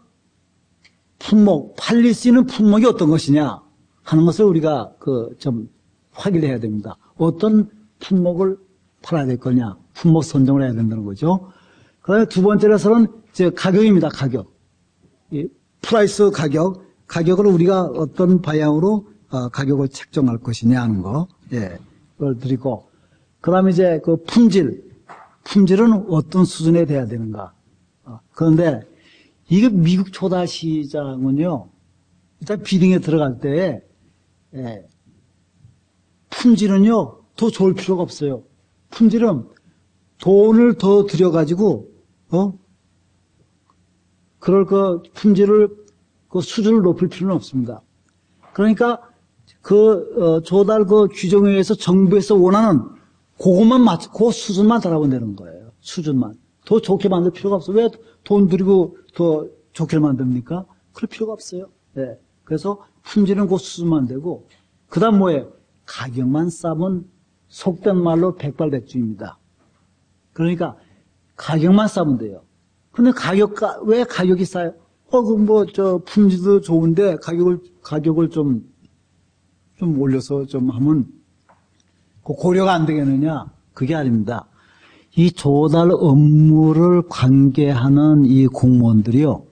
팔릴 수 있는 품목이 어떤 것이냐 하는 것을 우리가 좀 확인을 해야 됩니다. 어떤 품목을 팔아야 될 거냐. 품목 선정을 해야 된다는 거죠. 그 다음에 두 번째로서는 가격입니다. 가격. 프라이스 가격을 우리가 어떤 방향으로 가격을 책정할 것이냐 하는 거. 그걸 드리고. 그 다음에 이제 품질은 어떤 수준에 돼야 되는가. 그런데 이게 미국 초달 시장은요, 일단 비딩에 들어갈 때, 품질은요, 더 좋을 필요가 없어요. 품질은 돈을 더 들여가지고, 그럴 품질을, 수준을 높일 필요는 없습니다. 그러니까, 조달 규정에 의해서 정부에서 원하는 그 수준만 달아보면 되는 거예요. 수준만. 더 좋게 만들 필요가 없어요. 왜 돈 들이고 더 좋게 만듭니까? 그럴 필요가 없어요. 그래서 품질은 그 수준만 되고, 그 다음 뭐예요? 가격만 싸면 속된 말로 백발백중입니다. 그러니까 가격만 싸면 돼요. 근데 왜 가격이 싸요? 품질도 좋은데 가격을 좀 올려서 좀 하면 고려가 안 되겠느냐? 그게 아닙니다. 이 조달 업무를 관계하는 이 공무원들이요,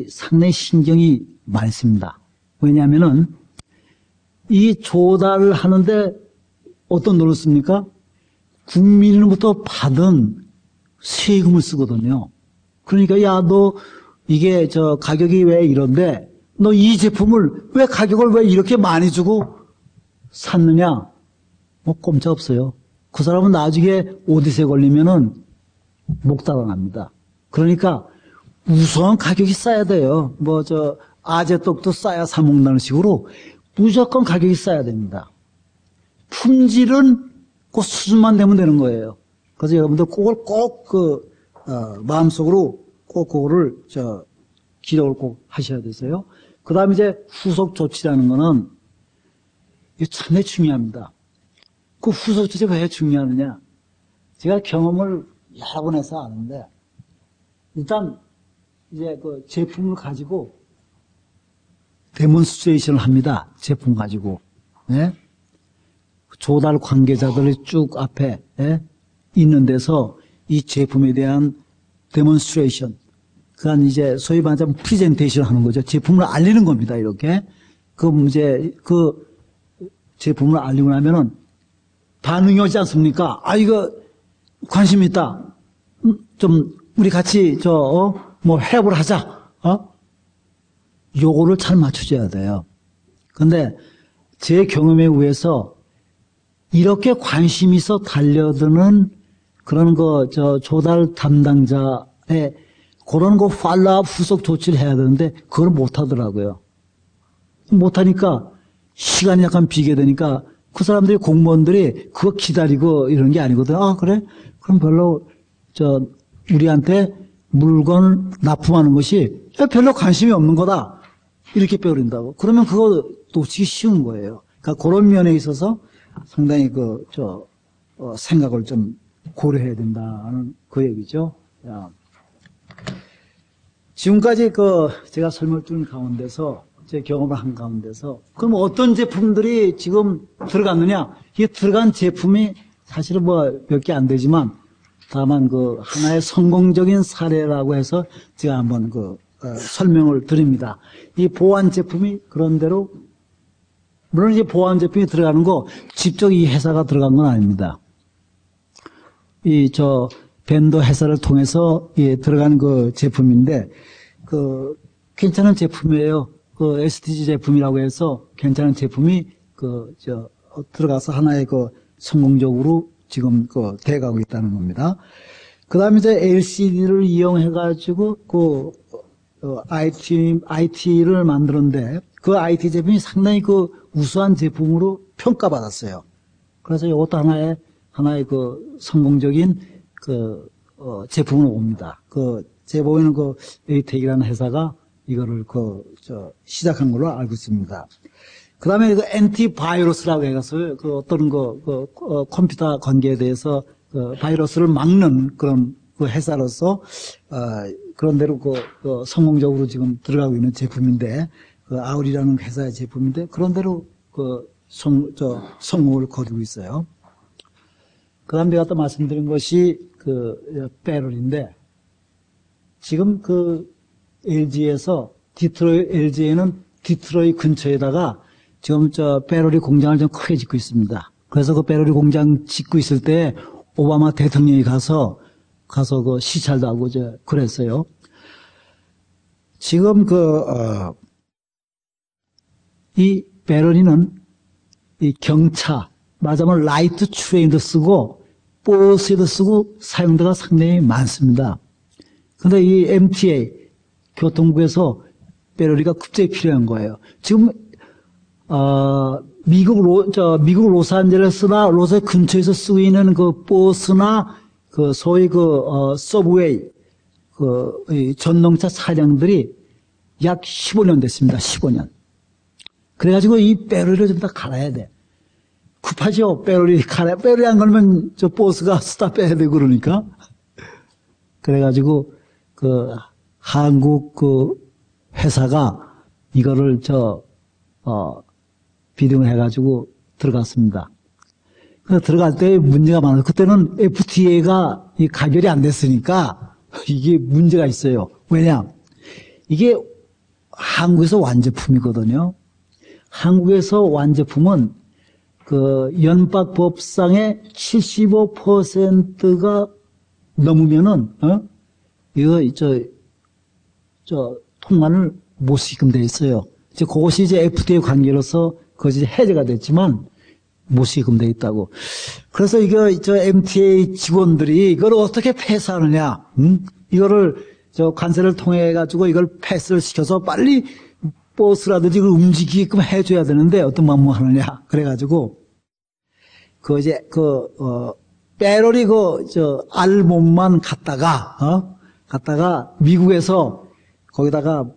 상당히 신경이 많습니다. 왜냐하면은 이 조달을 하는데 어떤 돈을 씁니까? 국민으로부터 받은 세금을 쓰거든요. 그러니까 너 이게 가격이 왜 이런데 너 이 제품을 가격을 왜 이렇게 많이 주고 샀느냐? 꼼짝없어요. 그 사람은 나중에 오디세에 걸리면은 목 달아납니다. 그러니까 우선 가격이 싸야 돼요. 아재떡도 싸야 사 먹는다는 식으로 무조건 가격이 싸야 됩니다. 품질은 그 수준만 되면 되는 거예요. 그래서 여러분들 그걸 꼭 마음속으로 꼭 그거를 기록을 꼭 하셔야 되세요. 그 다음에 이제 후속 조치라는 거는 이게 상당히 중요합니다. 그 후속 조치가 왜 중요하느냐? 제가 경험을 여러 번 해서 아는데, 일단 이제 제품을 가지고 데몬스트레이션을 합니다. 제품 가지고. 조달 관계자들이 쭉 앞에 있는 데서 이 제품에 대한 데몬스트레이션, 그간 이제 소위 말하자면 프리젠테이션 하는 거죠. 제품을 알리는 겁니다. 이렇게 그 제품을 알리고 나면은 반응이 오지 않습니까? 이거 관심 있다. 좀 우리 같이 해업을 하자. 요거를 잘 맞춰줘야 돼요. 근데 제 경험에 의해서 이렇게 관심 있어 달려드는 그런 조달 담당자의 그런 팔로업 후속 조치를 해야 되는데 그걸 못 하더라고요. 못하니까 시간이 약간 비게 되니까 그 사람들이 공무원들이 그거 기다리고 이런 게 아니거든. 그래? 그럼 별로 우리한테 물건 납품하는 것이 별로 관심이 없는 거다. 이렇게 빼버린다고. 그러면 그거 놓치기 쉬운 거예요. 그러니까 그런 면에 있어서 상당히 생각을 좀 고려해야 된다는 그 얘기죠. 지금까지 제가 설명을 준 가운데서 제 경험을 한 가운데서 그럼 어떤 제품들이 지금 들어갔느냐? 이게 들어간 제품이 사실은 몇 개 안 되지만 다만 그 하나의 성공적인 사례라고 해서 제가 한번 설명을 드립니다. 이 보안 제품이 그런대로 물론 이제 보안 제품이 들어가는 거 직접 이 회사가 들어간 건 아닙니다. 벤더 회사를 통해서 들어간 그 제품인데 괜찮은 제품이에요. SDG 제품이라고 해서 괜찮은 제품이 들어가서 하나의 성공적으로 지금 돼가고 있다는 겁니다. 그 다음에 이제 LCD를 이용해가지고 IT를 만드는데 그 IT 제품이 상당히 우수한 제품으로 평가받았어요. 그래서 이것도 하나의 성공적인 제품으로 옵니다. 제 보이는 에이텍이라는 회사가 이거를 시작한 걸로 알고 있습니다. 그 다음에 엔티바이러스라고 해서 어떤 컴퓨터 관계에 대해서 바이러스를 막는 그런 회사로서 그런 대로 성공적으로 지금 들어가고 있는 제품인데 아울이라는 회사의 제품인데 그런 대로 성공을 거두고 있어요. 그 다음 내가 또 말씀드린 것이 배럴인데 지금 LG에서 LG에는 디트로이 근처에다가 지금 배럴이 공장을 좀 크게 짓고 있습니다. 그래서 배럴이 공장 짓고 있을 때 오바마 대통령이 가서 시찰도 하고 그랬어요. 지금 이 배럴이는 이 경차, 말하자면 라이트 트레인도 쓰고 버스에도 쓰고 사용도가 상당히 많습니다. 그런데 이 MTA 교통부에서 배럴이가 급제히 필요한 거예요. 지금 미국 로스앤젤레스나 로스 근처에서 쓰고 있는 버스나 소위 서브웨이 이 전동차 차량들이 약 15년 됐습니다. 15년. 그래가지고 이 배럴을 좀 다 갈아야 돼. 급하죠. 배럴이 안 걸면 버스가 스탑 해야 되고 그러니까. 그래가지고 한국 회사가 이거를 비딩을 해가지고 들어갔습니다. 그래서 들어갈 때 문제가 많아요. 그때는 FTA가 가결이 안 됐으니까 이게 문제가 있어요. 왜냐? 이게 한국에서 완제품이거든요. 한국에서 완제품은 연방법상의 75%가 넘으면은, 통관을 못 시키게 돼 있어요. 그것이 FTA 관계로서 그것이 해제가 됐지만 못 시키게 돼 있다고. 그래서 MTA 직원들이 이걸 어떻게 패스하느냐, 이거를 관세를 통해 가지고 이걸 패스를 시켜서 빨리 버스라든지 이걸 움직이게끔 해줘야 되는데 어떤 방법을 하느냐. 그래가지고, 배럴이 알몸만 갖다가 미국에서 거기다가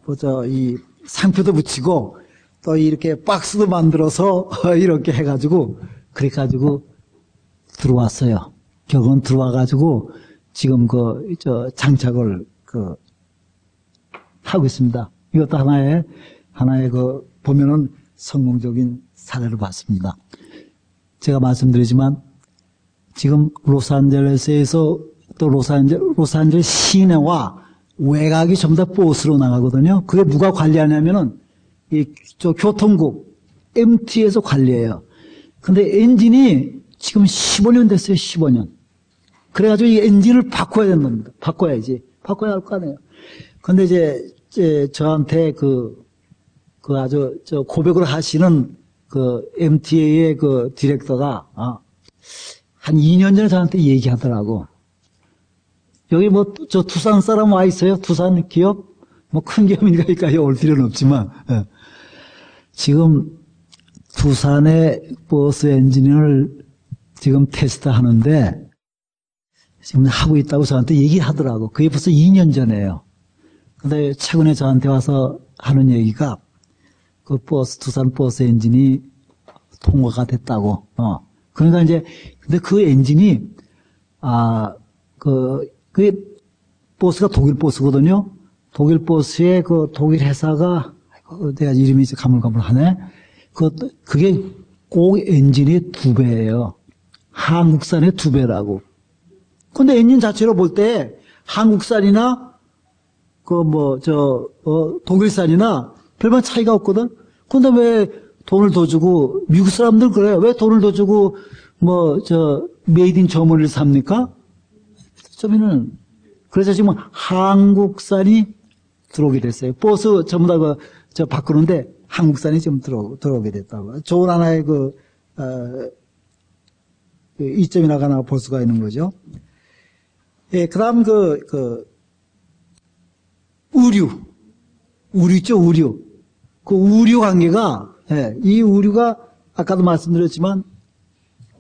이 상표도 붙이고 또 이렇게 박스도 만들어서 이렇게 해가지고 그래가지고 들어왔어요. 결국은 들어와가지고 지금 장착을 하고 있습니다. 이것도 하나의 보면은 성공적인 사례를 봤습니다. 제가 말씀드리지만 지금 로스앤젤레스에서 또 로스앤젤레스 시내와 외곽이 전부 다 버스로 나가거든요. 그게 누가 관리하냐면은 교통국 MT에서 관리해요. 근데 엔진이 지금 15년 됐어요. 15년. 그래가지고 이 엔진을 바꿔야 되는 겁니다. 바꿔야지. 바꿔야 할 거 아니에요. 근데 이제 저한테 아주 고백을 하시는 MTA의 디렉터가 한 2년 전에 저한테 얘기하더라고. 여기 두산 사람 와 있어요? 두산 기업? 큰 기업이니까 올 필요는 없지만, 지금 두산의 버스 엔진을 지금 테스트 하는데, 지금 하고 있다고 저한테 얘기하더라고. 그게 벌써 2년 전이에요. 근데 최근에 저한테 와서 하는 얘기가, 두산 버스 엔진이 통과가 됐다고. 그러니까 근데 그 엔진이, 그게 버스가 독일 버스거든요. 독일 버스에 독일 회사가, 내가 이름이 이제 가물가물하네. 그게 꼭 엔진이 2배예요. 한국산의 2배라고. 근데 엔진 자체로 볼 때 한국산이나 독일산이나 별반 차이가 없거든. 근데 왜 돈을 더 주고, 미국 사람들 그래요. 왜 돈을 더 주고, 메이드 인 저머니를 삽니까? 점에는, 그래서 지금 한국산이 들어오게 됐어요. 버스 전부 다 바꾸는데, 한국산이 좀 들어오게 됐다고. 좋은 하나의 이점이라고 하나 볼 수가 있는 거죠. 예, 그 다음 우류 있죠, 우류. 그 우류 관계가, 예, 이 우류가 아까도 말씀드렸지만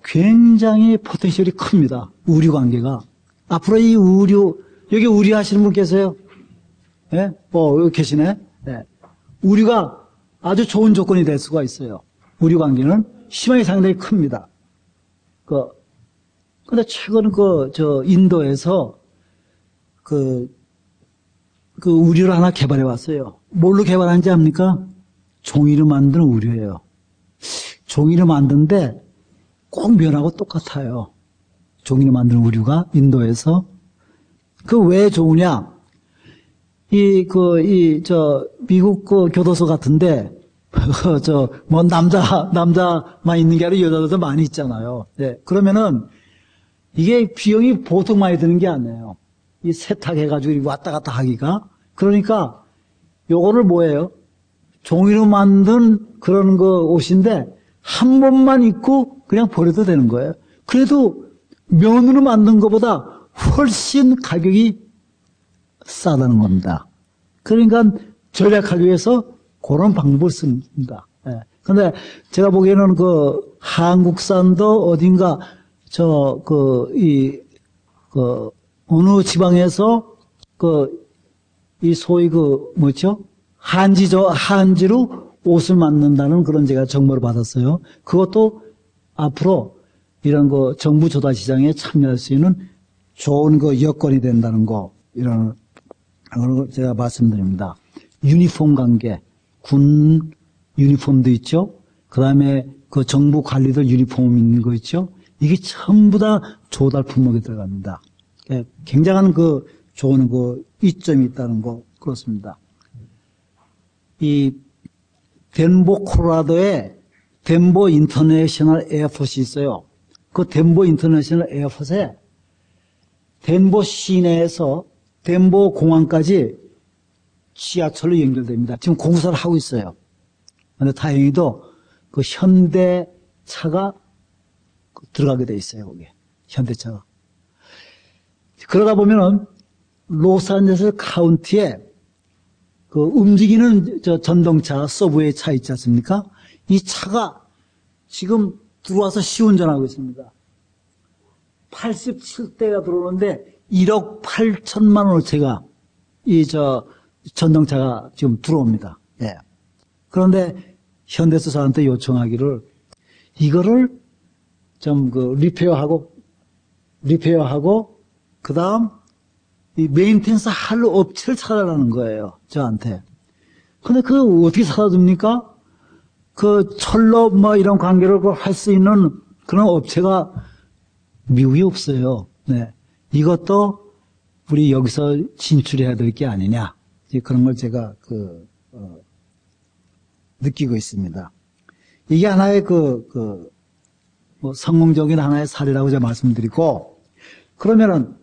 굉장히 포텐셜이 큽니다. 우류 관계가. 앞으로 이 우류, 여기 우류 하시는 분 계세요? 예? 여기 계시네? 예. 우류가 아주 좋은 조건이 될 수가 있어요. 우류 관계는 희망이 상당히 큽니다. 근데 최근 인도에서 우류를 하나 개발해 왔어요. 뭘로 개발한지 압니까? 종이로 만든 우류예요. 종이로 만드는데 꼭 면하고 똑같아요. 종이로 만든 우류가 인도에서. 왜 좋으냐? 미국 교도소 같은데, 남자만 있는 게 아니라 여자들도 많이 있잖아요. 네. 그러면은, 이게 비용이 보통 많이 드는 게 아니에요. 이 세탁해가지고 왔다 갔다 하기가. 그러니까, 요거를 뭐예요? 종이로 만든 그런 옷인데, 한 번만 입고 그냥 버려도 되는 거예요. 그래도 면으로 만든 것보다 훨씬 가격이 싸다는 겁니다. 그러니까 절약하기 위해서 그런 방법을 씁니다. 예. 근데 제가 보기에는 한국산도 어딘가 어느 지방에서 소위 한지로 옷을 만든다는 그런 제가 정보를 받았어요. 그것도 앞으로 이런 정부 조달 시장에 참여할 수 있는 좋은 여건이 된다는 이런 걸 제가 말씀드립니다. 유니폼 관계, 군 유니폼도 있죠. 그 다음에 정부 관리들 유니폼 있는 거 있죠. 이게 전부 다 조달 품목에 들어갑니다. 굉장한 좋은 이점이 있다는 거, 그렇습니다. 이 덴버 콜로라도에 덴버 인터내셔널 에어포스가 있어요. 그 덴버 인터내셔널 에어포스에 덴버 시내에서 덴버 공항까지 지하철로 연결됩니다. 지금 공사를 하고 있어요. 그런데 다행히도 현대차가 들어가게 돼 있어요, 거기에. 현대차가. 그러다 보면은 로스앤젤레스 카운티에 움직이는 전동차, 서브웨이 차 있지 않습니까? 이 차가 지금 들어와서 시운전하고 있습니다. 87대가 들어오는데 1억 8천만 원어치가 전동차가 지금 들어옵니다. 예. 그런데 현대차 저한테 요청하기를 이거를 좀 리페어하고 그다음 이 메인텐스 할 업체를 찾아라는 거예요. 저한테. 근데 어떻게 찾아줍니까? 철로 이런 관계를 할 수 있는 그런 업체가 미국에 없어요. 네. 이것도 우리 여기서 진출해야 될 게 아니냐. 그런 걸 제가 느끼고 있습니다. 이게 하나의 성공적인 하나의 사례라고 제가 말씀드리고, 그러면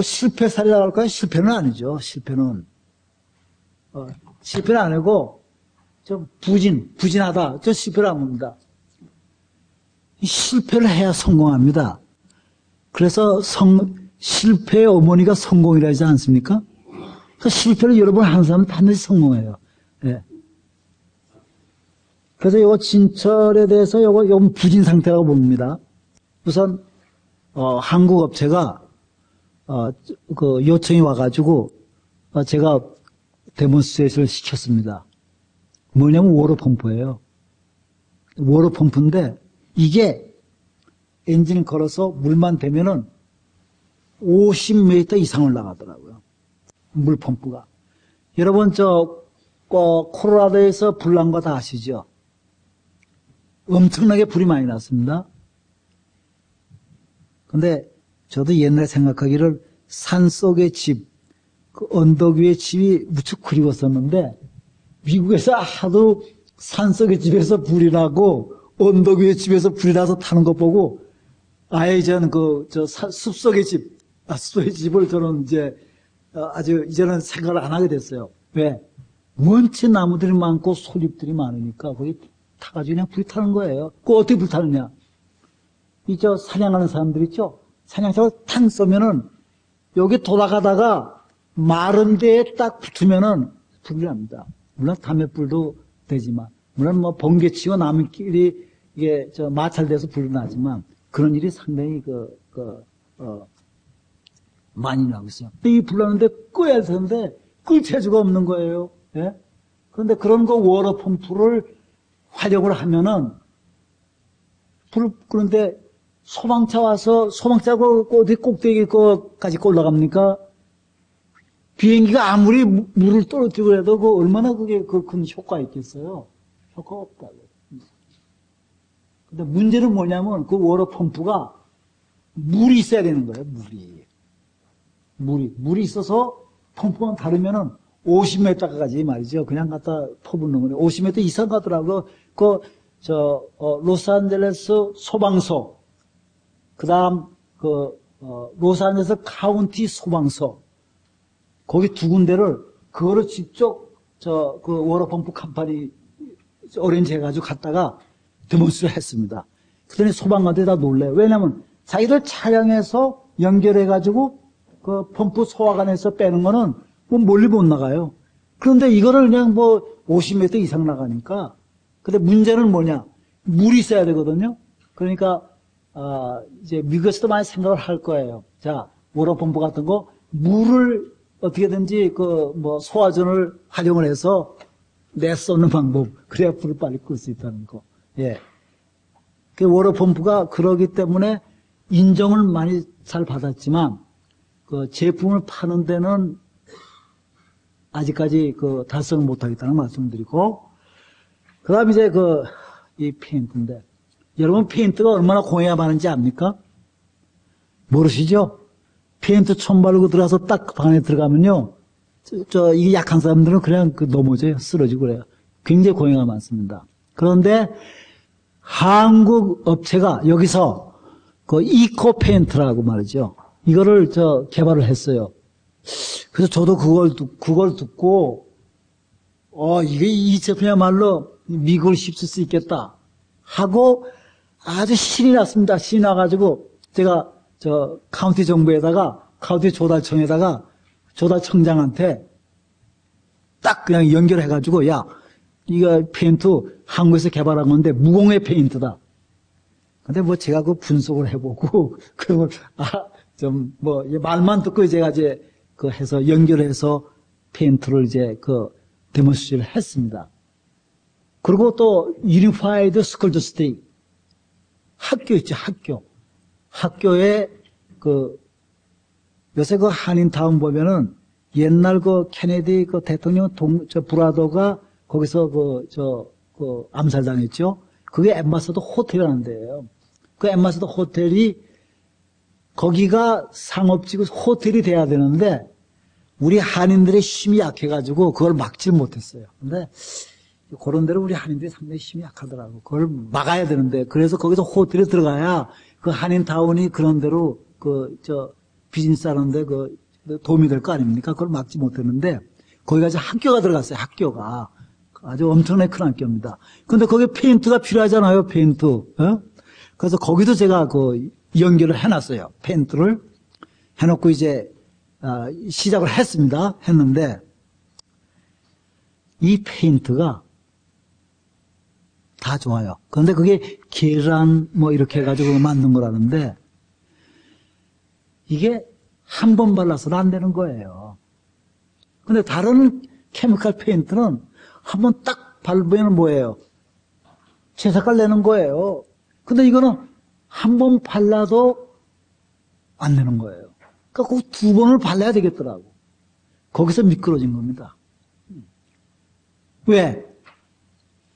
실패 사례라고 할까요? 실패는 아니죠. 실패는 아니고, 좀 부진하다. 저 실패를 안 합니다. 실패를 해야 성공합니다. 그래서 실패의 어머니가 성공이라 하지 않습니까? 그 실패를 여러 번 하는 사람은 반드시 성공해요. 예. 그래서 이거 진철에 대해서 이건 부진 상태라고 봅니다. 우선, 한국 업체가, 요청이 와가지고, 제가 데몬스트레이션을 시켰습니다. 뭐냐면 워터펌프예요. 워터펌프인데, 이게 엔진을 걸어서 물만 대면은 50m 이상을 나가더라고요. 물펌프가. 여러분, 콜로라도에서 불 난 거 다 아시죠? 엄청나게 불이 많이 났습니다. 근데 저도 옛날에 생각하기를 산속의 집, 그 언덕 위의 집이 무척 그리웠었는데 미국에서 하도 산속의 집에서 불이 나고 언덕 위의 집에서 불이 나서 타는 것 보고 아예 저는 숲속의 숲속의 집을 저는 이제 아주 이제는 생각을 안 하게 됐어요. 왜? 원체 나무들이 많고 솔잎들이 많으니까 거기 타가지고 그냥 불이 타는 거예요. 그거 어떻게 불 타느냐? 사냥하는 사람들 있죠? 사냥차로 탕 쏘면은 여기 돌아가다가 마른 데에 딱 붙으면은 불이 납니다. 물론 담뱃불도 되지만, 물론 뭐 번개 치고 나무끼리 이게 마찰돼서 불이 나지만 그런 일이 상당히 많이 나고 있어요. 이 불나는데 끄야 되는데 끌 체주가 없는 거예요. 예? 그런데 그런 거 워터 펌프를 활용을 하면은 그런데 소방차 와서 소방차가 어디 꼭대기까지 올라갑니까? 비행기가 아무리 물을 떨어뜨리고 해도 얼마나 그게 큰 효과가 있겠어요? 효과가 없다고. 근데 문제는 뭐냐면 그 워터 펌프가 물이 있어야 되는 거예요. 물이 있어서 펌프만 다르면은 50m까지 말이죠. 그냥 갖다 퍼붓는 거예요. 50m 이상 가더라고. 로스앤젤레스 소방서, 그 다음, 로스앤젤레스 카운티 소방서, 거기 두 군데를, 그거를 직접, 워터펌프 컴퍼니 어렌지 해가지고 갔다가 데몬스트를 했습니다. 그랬더니 소방관들이 다 놀래요. 왜냐면, 자기들 차량에서 연결해가지고, 그 펌프 소화관에서 빼는 거는 뭐 멀리 못 나가요. 그런데 이거를 그냥 50m 이상 나가니까, 근데 문제는 뭐냐? 물이 있어야 되거든요? 그러니까, 이제 미국에서도 많이 생각을 할 거예요. 자, 워터펌프 같은 거, 물을 어떻게든지 소화전을 활용을 해서 내쏟는 방법. 그래야 불을 빨리 끌 수 있다는 거. 예. 그 워터펌프가 그러기 때문에 인정을 많이 잘 받았지만, 그 제품을 파는 데는 아직까지 달성을 못하겠다는 말씀드리고, 그 다음에 이제 이 페인트인데, 여러분 페인트가 얼마나 공해가 많은지 압니까? 모르시죠? 페인트 총 바르고 들어가서 딱 방 안에 들어가면요, 이게 약한 사람들은 그냥 넘어져요. 쓰러지고 그래요. 굉장히 공해가 많습니다. 그런데 한국 업체가 여기서 이코 페인트라고 말이죠. 이거를 개발을 했어요. 그래서 저도 그걸 듣고, 이게 이 제품이야말로 미국을 휩쓸 수 있겠다 하고 아주 신이 났습니다. 신이 나가지고 제가 카운티 정부에다가 카운티 조달청에다가 조달청장한테 딱 그냥 연결해가지고 야 이거 페인트 한국에서 개발한 건데 무공해 페인트다. 근데 제가 분석을 해보고 그걸 말만 듣고 제가 해서 연결해서 페인트를 데몬스트레이션을 했습니다. 그리고 또 유니파이드 스쿨 디스트릭트 학교 있죠. 학교에 요새 한인타운 보면은 옛날 케네디 대통령 브라더가 거기서 암살당했죠. 그게 엠바서더 호텔이라는 데예요. 그 엠바서더 호텔이 거기가 상업지구 호텔이 돼야 되는데 우리 한인들의 힘이 약해가지고 그걸 막지 못했어요. 근데 그런 데로 우리 한인들이 상당히 힘이 약하더라고. 그걸 막아야 되는데 그래서 거기서 호텔에 들어가야 그 한인타운이 그런 데로 비즈니스 하는데 도움이 될 거 아닙니까? 그걸 막지 못했는데 거기가 이제 학교가 들어갔어요. 학교가 아주 엄청나게 큰 학교입니다. 근데 거기에 페인트가 필요하잖아요. 페인트. 그래서 거기도 제가 연결을 해놨어요. 페인트를 해놓고 이제 시작을 했는데 이 페인트가 다 좋아요. 그런데 그게 계란 이렇게 해가지고 만든 거라는데 이게 한 번 발라서는 안 되는 거예요. 근데 다른 케미컬 페인트는 한 번 딱 밟으면 뭐예요? 채색깔 내는 거예요. 근데 이거는 한 번 발라도 안 되는 거예요. 그러니까 꼭 두 번을 발라야 되겠더라고. 거기서 미끄러진 겁니다. 왜?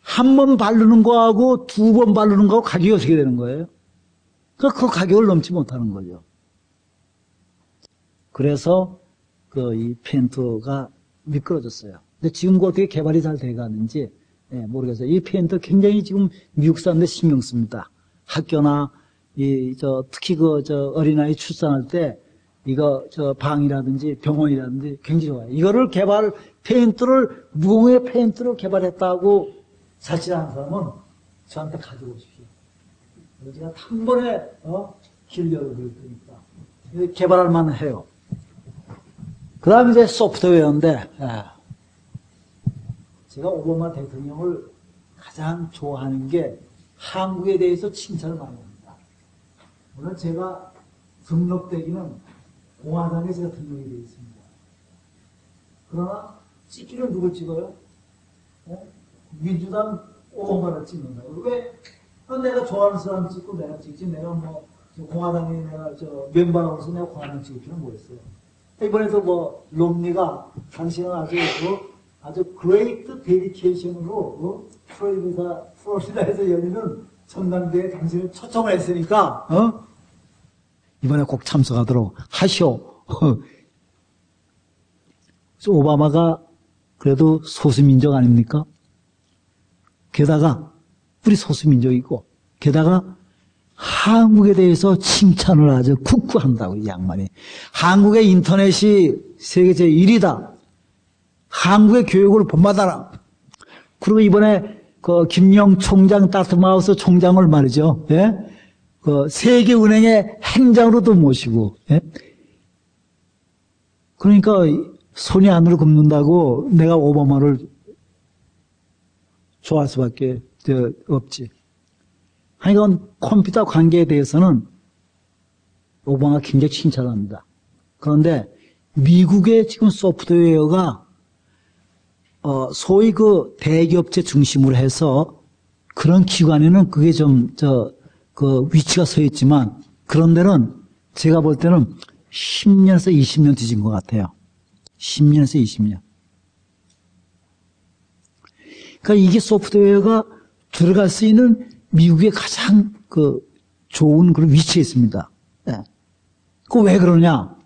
한 번 바르는 거하고 두 번 바르는 거하고 가격이 어떻게 되는 거예요? 그러니까 그 가격을 넘지 못하는 거죠. 그래서 이 페인터가 미끄러졌어요. 근데 지금 어떻게 개발이 잘 돼가는지 모르겠어요. 이 페인터 굉장히 지금 미국 사람들 신경 씁니다. 학교나 특히 어린아이 출산할 때 이거 방이라든지 병원이라든지 굉장히 좋아요. 이거를 무공의 페인트를 개발했다고 자신하는 사람은 저한테 가지고 오십시오. 제가 한 번에 길 열어드릴 테니까 개발할 만해요. 그 다음에 이제 소프트웨어인데 제가 오바마 대통령을 가장 좋아하는 게 한국에 대해서 칭찬을 많이 합니다. 물론 제가 등록되기는 공화당에 제가 등록이 되어 있습니다. 그러나 찍기는 누굴 찍어요? 민주당 오바마를 찍는다. 왜? 내가 좋아하는 사람 찍고 내가 찍지. 내가 공화당에 내가 멤버로서 내가 공화당 찍을 필요는 뭐였어요? 이번에도 롬니가 당신은 아주 그레이트 데디케이션으로 플로리다에서 열리는 전당대회에 당신을 초청을 했으니까 이번에 꼭 참석하도록 하시오. 오바마가 그래도 소수민족 아닙니까? 게다가 우리 소수민족이고 게다가 한국에 대해서 칭찬을 아주 쿡쿡 한다고, 이 양반이. 한국의 인터넷이 세계 제1위다. 한국의 교육을 본받아라. 그리고 이번에 김영 총장, 다트마우스 총장을 말이죠. 예? 세계은행의 행장으로도 모시고, 예? 그러니까 손이 안으로 굽는다고 내가 오바마를 좋아할 수밖에 없지. 하여간 컴퓨터 관계에 대해서는 오바마가 굉장히 칭찬합니다. 그런데 미국의 지금 소프트웨어가 소위 대기업체 중심으로 해서 그런 기관에는 그게 위치가 서 있지만 그런 데는 제가 볼 때는 10년에서 20년 뒤진 것 같아요. 10년에서 20년. 그러니까 이게 소프트웨어가 들어갈 수 있는 미국의 가장 좋은 그런 위치에 있습니다. 예. 그 왜 그러냐?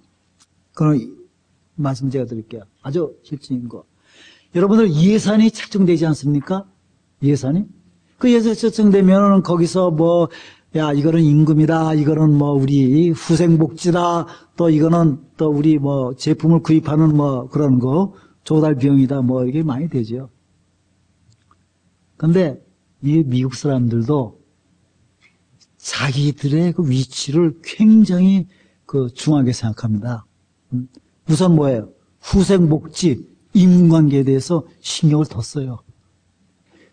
그런 말씀 제가 드릴게요. 아주 실질적인 거. 여러분들 예산이 책정되지 않습니까? 예산이? 그 예산이 책정되면 거기서 이거는 임금이다, 이거는 우리 후생복지다, 또 이거는 또 우리 제품을 구입하는 그런 거, 조달 비용이다, 이게 많이 되죠. 근데 이 미국 사람들도 자기들의 그 위치를 굉장히 중하게 생각합니다. 우선 뭐예요? 후생복지, 인간관계에 대해서 신경을 더 써요.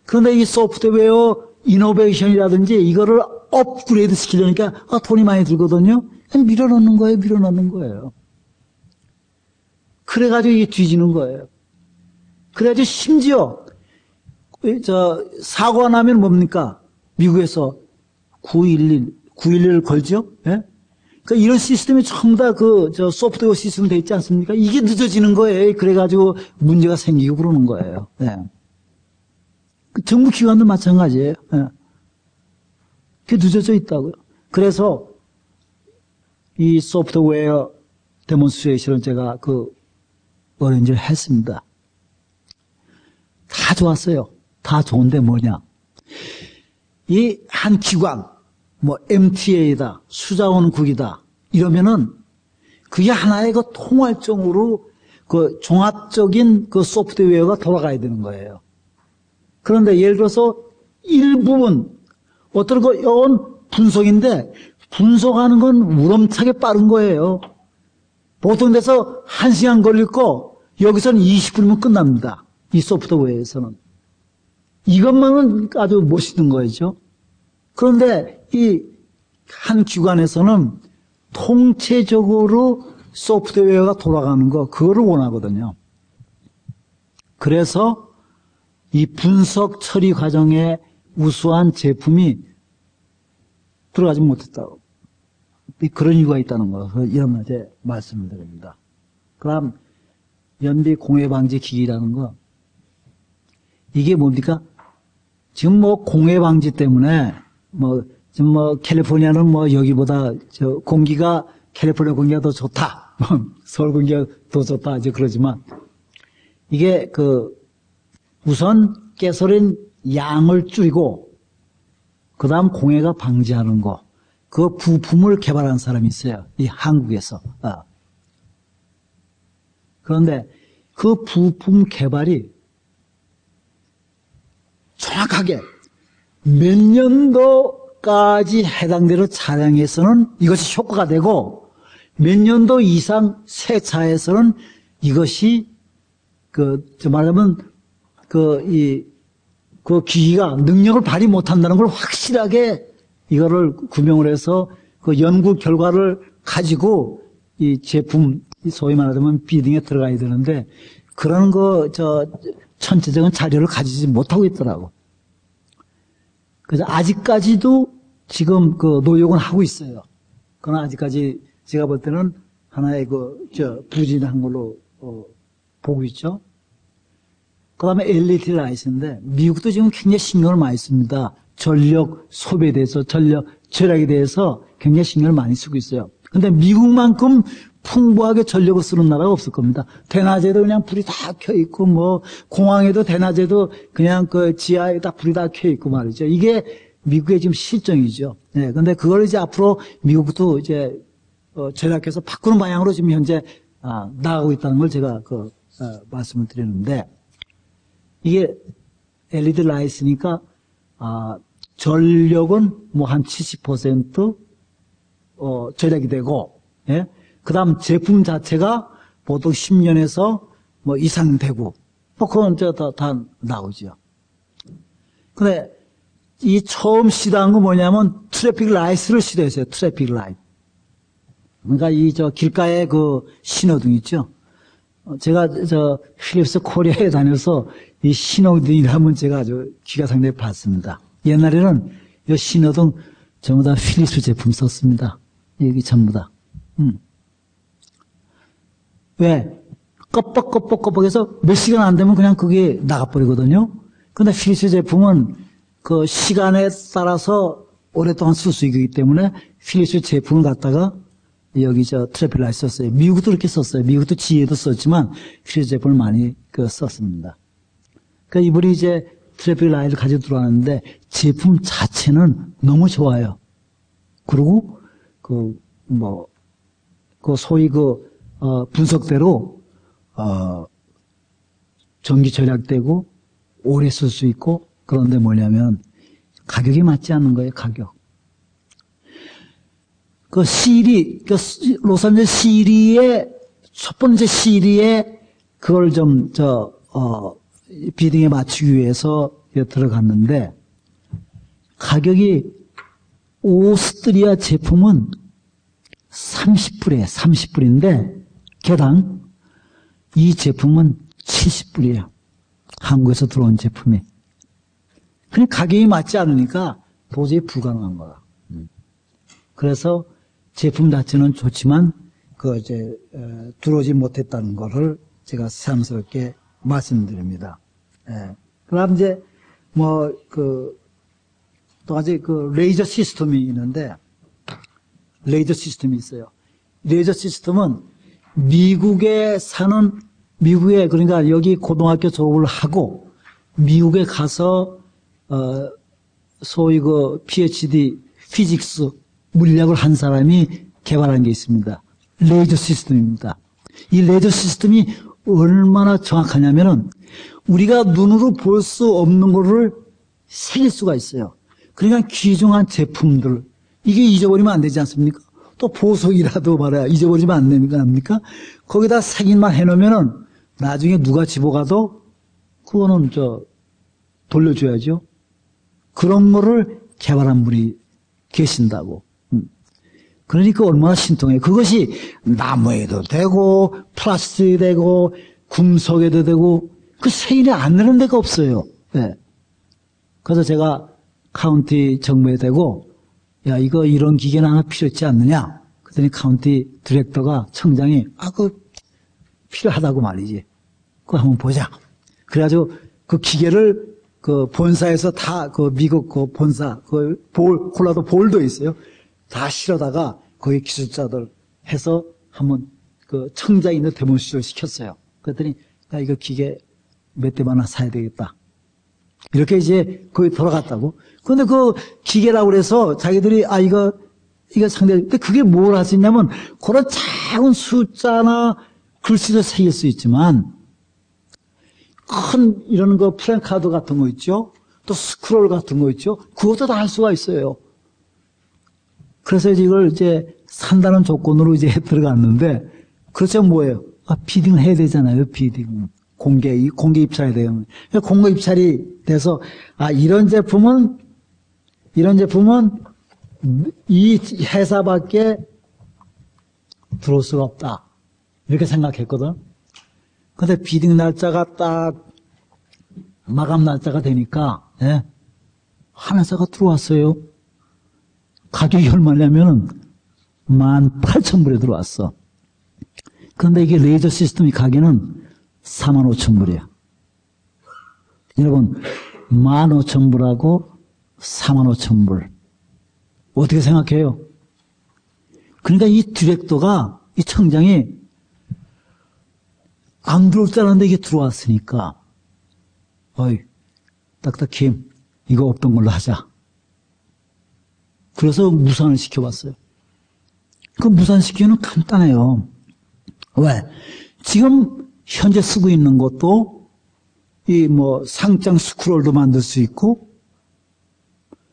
그런데 이 소프트웨어 이노베이션이라든지 이거를 업그레이드 시키려니까 돈이 많이 들거든요. 밀어넣는 거예요. 그래가지고 이게 뒤지는 거예요. 그래가지고 심지어 사고가 나면 뭡니까? 미국에서 911을 걸죠? 예? 그러니까 이런 시스템이 전부 다 소프트웨어 시스템 돼 있지 않습니까? 이게 늦어지는 거예요. 그래가지고 문제가 생기고 그러는 거예요. 예. 정부 기관도 마찬가지예요. 예. 그게 늦어져 있다고요. 그래서 이 소프트웨어 데몬스트레이션을 제가 어레인지를 했습니다. 다 좋았어요. 다 좋은데 뭐냐. 이 한 기관, MTA다, 수자원국이다, 이러면은 그게 하나의 통할적으로 종합적인 소프트웨어가 돌아가야 되는 거예요. 그런데 예를 들어서 일부분, 어떤 분석인데, 분석하는 건 우렁차게 빠른 거예요. 보통 데서 1시간 걸릴 거, 여기서는 20분이면 끝납니다. 이 소프트웨어에서는. 이것만은 아주 멋있는 거죠. 그런데 이 한 기관에서는 통체적으로 소프트웨어가 돌아가는 거, 그거를 원하거든요. 그래서 이 분석 처리 과정에 우수한 제품이 들어가지 못했다고. 그런 이유가 있다는 거, 이런 말에 말씀을 드립니다. 그럼 연비 공해 방지 기기라는 거, 이게 뭡니까? 지금 공해 방지 때문에 좀 뭐 캘리포니아는 뭐 여기보다 저 공기가 캘리포니아 공기가 더 좋다. 서울 공기가 더 좋다. 이제 그러지만 이게 우선 가솔린 양을 줄이고 그다음 공해가 방지하는 거. 그 부품을 개발한 사람이 있어요. 이 한국에서. 그런데 그 부품 개발이 정확하게 몇 년도까지 해당되는 차량에서는 이것이 효과가 되고 몇 년도 이상 새 차에서는 이것이 말하자면 그 기기가 능력을 발휘 못한다는 걸 확실하게 이거를 구명을 해서 그 연구 결과를 가지고 이 제품 소위 말하자면 비딩에 들어가야 되는데 그런 전체적인 자료를 가지지 못하고 있더라고. 그래서 아직까지도 지금 노력은 하고 있어요. 그러나 아직까지 제가 볼 때는 하나의 부진한 걸로 보고 있죠. 그 다음에 LED 라이트인데 미국도 지금 굉장히 신경을 많이 씁니다. 전력 소비에 대해서, 전력 절약에 대해서 굉장히 신경을 많이 쓰고 있어요. 근데 미국만큼 풍부하게 전력을 쓰는 나라가 없을 겁니다. 대낮에도 그냥 불이 다 켜있고, 뭐, 공항에도 대낮에도 그냥 지하에 다 불이 다 켜있고 말이죠. 이게 미국의 지금 실정이죠. 네. 근데 그걸 이제 앞으로 미국도 이제, 절약해서 바꾸는 방향으로 지금 현재, 나가고 있다는 걸 제가 말씀을 드리는데, 이게 LED 라이트니까, 전력은 뭐 한 70% 절약이 되고, 예? 그 다음 제품 자체가 보통 10년에서 뭐 이상 되고, 뭐 그건 다 나오죠. 근데 이 처음 시도한 건 뭐냐면 트래픽 라이트를 시도했어요. 트래픽 라이트. 그러니까 길가에 신호등 있죠. 제가 필립스 코리아에 다녀서 이 신호등이라면 제가 아주 귀가 상당히 봤습니다. 옛날에는 이 신호등 전부 다 필립스 제품 썼습니다. 여기 전부 다. 왜? 껍벅해서 몇 시간 안 되면 그냥 그게 나가버리거든요. 근데 필립스 제품은 그 시간에 따라서 오랫동안 쓸 수 있기 때문에 필립스 제품을 갖다가 여기 트래픽 라이트 썼어요. 미국도 그렇게 썼어요. 미국도 지혜도 썼지만 필립스 제품을 많이 썼습니다. 그러니까 이분이 이제 트래픽 라이트를 가지고 들어왔는데 제품 자체는 너무 좋아요. 그리고 소위 분석대로 전기 절약되고 오래 쓸 수 있고 그런데 뭐냐면 가격이 맞지 않는 거예요. 가격. 로스앤젤레스 시리의 첫 번째 시리에 그걸 비딩에 맞추기 위해서 들어갔는데 가격이 오스트리아 제품은 30불이에요. 30불인데 개당 이 제품은 70불이에요. 한국에서 들어온 제품이. 그냥 가격이 맞지 않으니까 도저히 불가능한 거야. 그래서 제품 자체는 좋지만 들어오지 못했다는 거를 제가 새삼스럽게 말씀드립니다. 예. 그다음 이제 또 가지 레이저 시스템이 있는데 레이저 시스템이 있어요. 레이저 시스템은 미국에 그러니까 여기 고등학교 졸업을 하고 미국에 가서 소위 PhD 피직스 물리학을 한 사람이 개발한 게 있습니다. 레이저 시스템입니다. 이 레이저 시스템이 얼마나 정확하냐면은 우리가 눈으로 볼 수 없는 거를 새길 수가 있어요. 그러니까 귀중한 제품들 이게 잊어버리면 안 되지 않습니까? 또 보석이라도 말이야 잊어버리면 안 됩니까? 거기다 색인만 해놓으면은 나중에 누가 집어가도 그거는 돌려줘야죠. 그런 거를 개발한 분이 계신다고. 그러니까 얼마나 신통해요. 그것이 나무에도 되고 플라스틱이 되고 금속에도 되고 그 세일이 안 되는 데가 없어요. 네. 그래서 제가 카운티 정부에 대고 야 이거 이런 기계는 하나 필요 있지 않느냐. 그랬더니 카운티 디렉터가 청장이 필요하다고 말이지. 그거 한번 보자. 그래가지고 그 기계를 그 본사에서 다 그 미국 그 본사 콜라도 볼도 있어요. 다 실어다가 거기 기술자들 해서 한번 그 청장에 있는 데몬스트레이션을 시켰어요. 그랬더니 야 이거 기계 몇 대만 하나 사야 되겠다. 이렇게 이제 거기 돌아갔다고. 그런데 그 기계라고 그래서 자기들이 이거 상당히 근데 그게 뭘 할 수 있냐면 그런 작은 숫자나 글씨도 새길 수 있지만 큰 이런 거 플랜카드 같은 거 있죠. 또 스크롤 같은 거 있죠. 그것도 다 할 수가 있어요. 그래서 이걸 이제 산다는 조건으로 이제 들어갔는데 그렇죠 뭐예요? 비딩을 해야 되잖아요. 비딩. 공개 입찰이 돼요. 공개 입찰이 돼서 이런 제품은 이 회사밖에 들어올 수가 없다. 이렇게 생각했거든. 근데 비딩 날짜가 딱 마감 날짜가 되니까 한 회사가 들어왔어요. 가격이 얼마냐면은 18,000불에 들어왔어. 그런데 이게 레이저 시스템이 가격은 45,000불이야. 여러분 15,000불하고 45,000불 어떻게 생각해요? 그러니까 이 디렉터가 이 청장이 안 들어올 줄 알았는데 이게 들어왔으니까 어이 딱딱킴 이거 없던 걸로 하자. 그래서 무산을 시켜봤어요. 그 무산시키기는 간단해요. 왜? 지금 현재 쓰고 있는 것도 이 상장 스크롤도 만들 수 있고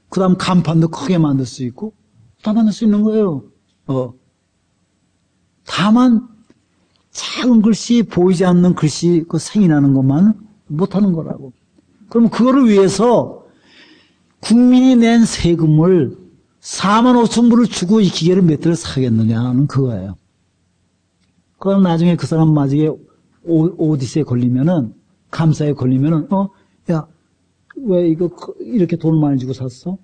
그 다음 간판도 크게 만들 수 있고 다 만들 수 있는 거예요. 다만 작은 글씨 보이지 않는 글씨 그 생이나는 것만 못하는 거라고. 그럼 그거를 위해서 국민이 낸 세금을 45,000불을 주고 이 기계를 몇 대를 사겠느냐는 그거예요. 그럼 나중에 그 사람 마지막에 오디세에 걸리면은 감사에 걸리면은 야 왜 이거 이렇게 돈 많이 주고 샀어?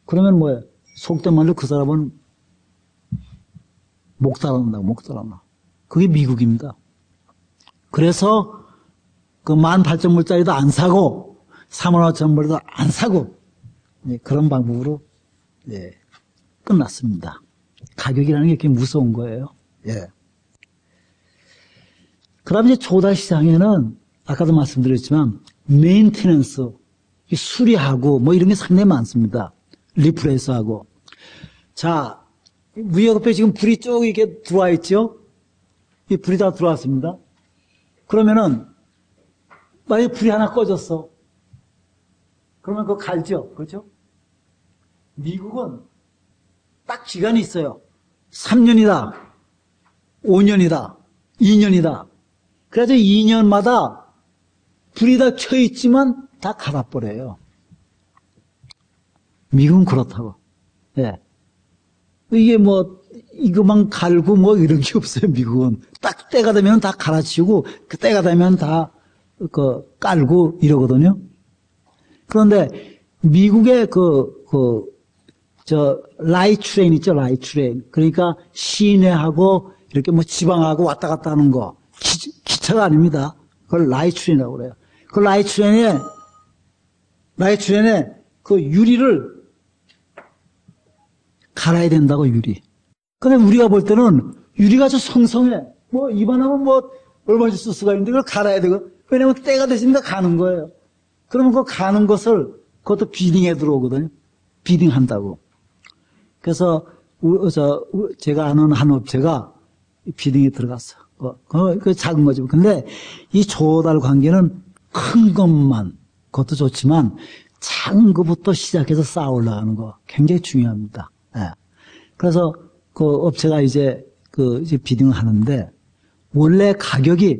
그러면 뭐야? 속된 말로 그 사람은 목 달아난다. 그게 미국입니다. 그래서 그 18,000불짜리도 안 사고 35,000불도 안 사고 그런 방법으로 끝났습니다. 가격이라는 게 이렇게 무서운 거예요. 그다음 이제 조달 시장에는 아까도 말씀드렸지만 메인테넌스 수리하고 이런 게 상당히 많습니다. 리프레스하고. 자, 위에 옆에 지금 불이 쭉 이렇게 들어와 있죠? 이 불이 다 들어왔습니다. 그러면은 만약에 불이 하나 꺼졌어. 그러면 그거 갈죠? 그렇죠? 미국은 딱 기간이 있어요. 3년이다. 5년이다. 2년이다. 그래서 2년마다 불이 다 켜 있지만 다 갈아버려요. 미국은 그렇다고. 이게 이거만 갈고 이런 게 없어요, 미국은. 딱 때가 되면 다 갈아치우고, 그 때가 되면 다, 깔고 이러거든요. 그런데, 미국의 라이 트레인 있죠, 라이 트레인. 그러니까, 시내하고, 이렇게 지방하고 왔다 갔다 하는 거. 기차가 아닙니다. 그걸 라이 트레인이라고 그래요. 그 라이 트레인에, 그 유리를 갈아야 된다고, 유리. 근데 우리가 볼 때는 유리가 아주 성성해. 입안하면 얼마나 쓸 수가 있는데 그걸 갈아야 되고. 왜냐면 때가 됐으니까 가는 거예요. 그러면 그 가는 것을 그것도 비딩에 들어오거든요. 비딩 한다고. 그래서 제가 아는 한 업체가 비딩에 들어갔어. 그 작은 거죠. 근데 이 조달 관계는 큰 것만 그것도 좋지만 작은 것부터 시작해서 쌓아 올라가는 거 굉장히 중요합니다. 그래서 그 업체가 이제 비딩을 하는데 원래 가격이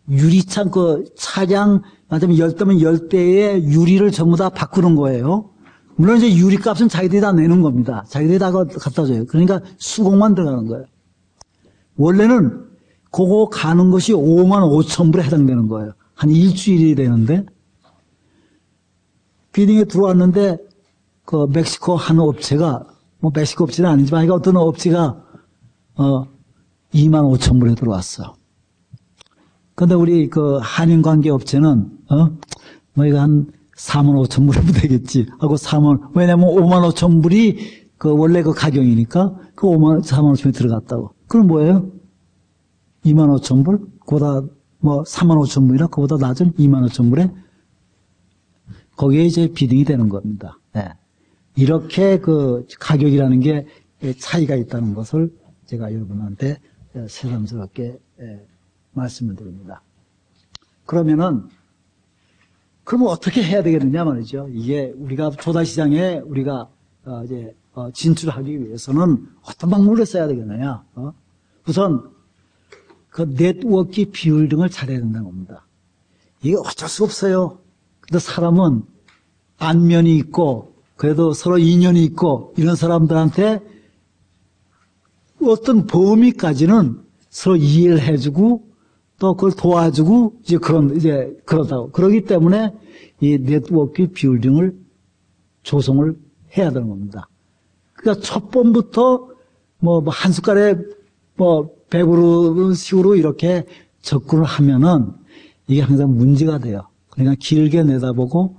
유리창 차량 맞으면 10대면 10대의 유리를 전부 다 바꾸는 거예요. 물론 이제 유리값은 자기들이 다 내는 겁니다. 자기들이 다 갖다 줘요. 그러니까 수공만 들어가는 거예요. 원래는 그거 가는 것이 55,000불에 해당되는 거예요. 한 일주일이 되는데 비딩에 들어왔는데 그 멕시코 한 업체가 멕시코 업체는 아니지만 어떤 업체가 25,000불에 들어왔어. 근데 우리 그 한인관계 업체는 이거 한 4만 5천 불이면 되겠지 하고 왜냐면 5만 5천 불이 그 원래 그 가격이니까 그 4만 5천 불이 들어갔다고. 그럼 뭐예요? 2만 5천 불? 그보다 뭐 4만 5천 불이나 그보다 낮은 2만 5천 불에 거기에 이제 비딩이 되는 겁니다. 네. 이렇게 그 가격이라는 게 차이가 있다는 것을 제가 여러분한테 새삼스럽게 말씀을 드립니다. 그러면 어떻게 해야 되겠느냐 말이죠. 이게 우리가 조달시장에 우리가 이제 진출하기 위해서는 어떤 방법을 써야 되겠느냐. 우선 그 네트워크 비율 등을 잘해야 된다는 겁니다. 이게 어쩔 수 없어요. 근데 사람은 안면이 있고 그래도 서로 인연이 있고 이런 사람들한테 어떤 범위까지는 서로 이해를 해주고 또 그걸 도와주고 이제 그러다고. 그러기 때문에 이 네트워크 빌딩을 조성을 해야 되는 겁니다. 그러니까 첫 번부터 한 숟갈에 배부르식으로 이렇게 접근을 하면은 이게 항상 문제가 돼요. 그러니까 길게 내다보고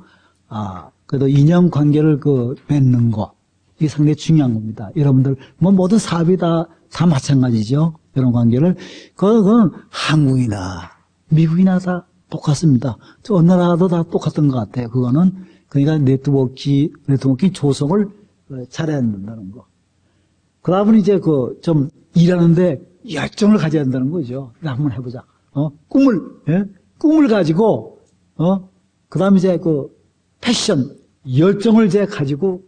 그래도 인연 관계를 맺는 거 이게 상당히 중요한 겁니다. 여러분들 모든 사업이 다 마찬가지죠. 이런 관계를 그건 한국이나 미국이나 다 똑같습니다. 어느 나라도 다 똑같은 것 같아요. 그거는 그러니까 네트워크 조성을 잘해야 된다는 거. 그다음은 이제 좀 일하는데 열정을 가져야 된다는 거죠. 한번 해보자. 꿈을 가지고 그다음에 이제 패션 열정을 이제 가지고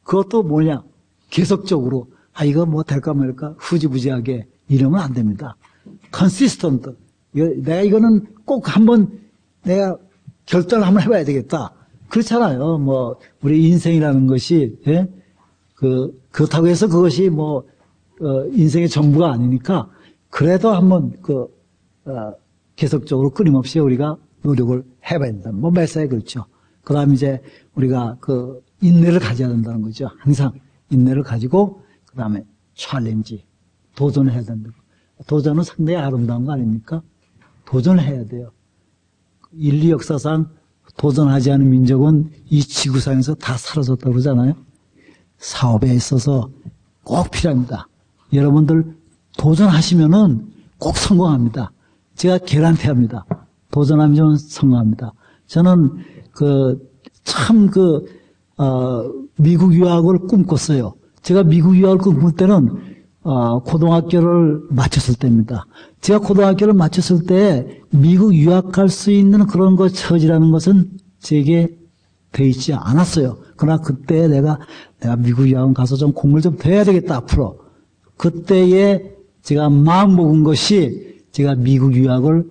그것도 뭐냐 계속적으로 이거 될까 말까 후지부지하게 이러면 안 됩니다. consistent. 내가 이거는 꼭 한번 내가 결단을 한번 해봐야 되겠다. 그렇잖아요. 우리 인생이라는 것이 그렇다고 해서 그것이 인생의 전부가 아니니까 그래도 한번 계속적으로 끊임없이 우리가 노력을 해봐야 된다. 말사에 그렇죠. 그 다음에 이제 우리가 인내를 가져야 된다는 거죠. 항상 인내를 가지고 그 다음에 챌린지 도전을 해야 된다. 도전은 상당히 아름다운 거 아닙니까? 도전을 해야 돼요. 인류 역사상 도전하지 않은 민족은 이 지구상에서 다 사라졌다고 그러잖아요. 사업에 있어서 꼭 필요합니다. 여러분들 도전하시면은 꼭 성공합니다. 제가 개란티합니다. 도전하면 성공합니다. 저는 미국 유학을 꿈꿨어요. 제가 미국 유학을 꿈꿀 때는 고등학교를 마쳤을 때입니다. 제가 고등학교를 마쳤을 때 미국 유학 갈 수 있는 그런 처지라는 것은 제게 돼 있지 않았어요. 그러나 그때 내가 미국 유학원 가서 좀 공부를 좀 더 해야 되겠다 앞으로. 그때에 제가 마음 먹은 것이 제가 미국 유학을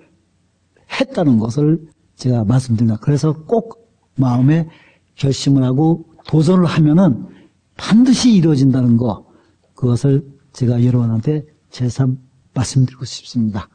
했다는 것을 제가 말씀드립니다. 그래서 꼭 마음에 결심을 하고 도전을 하면은 반드시 이루어진다는 거, 그것을 제가 여러분한테 재삼 말씀드리고 싶습니다.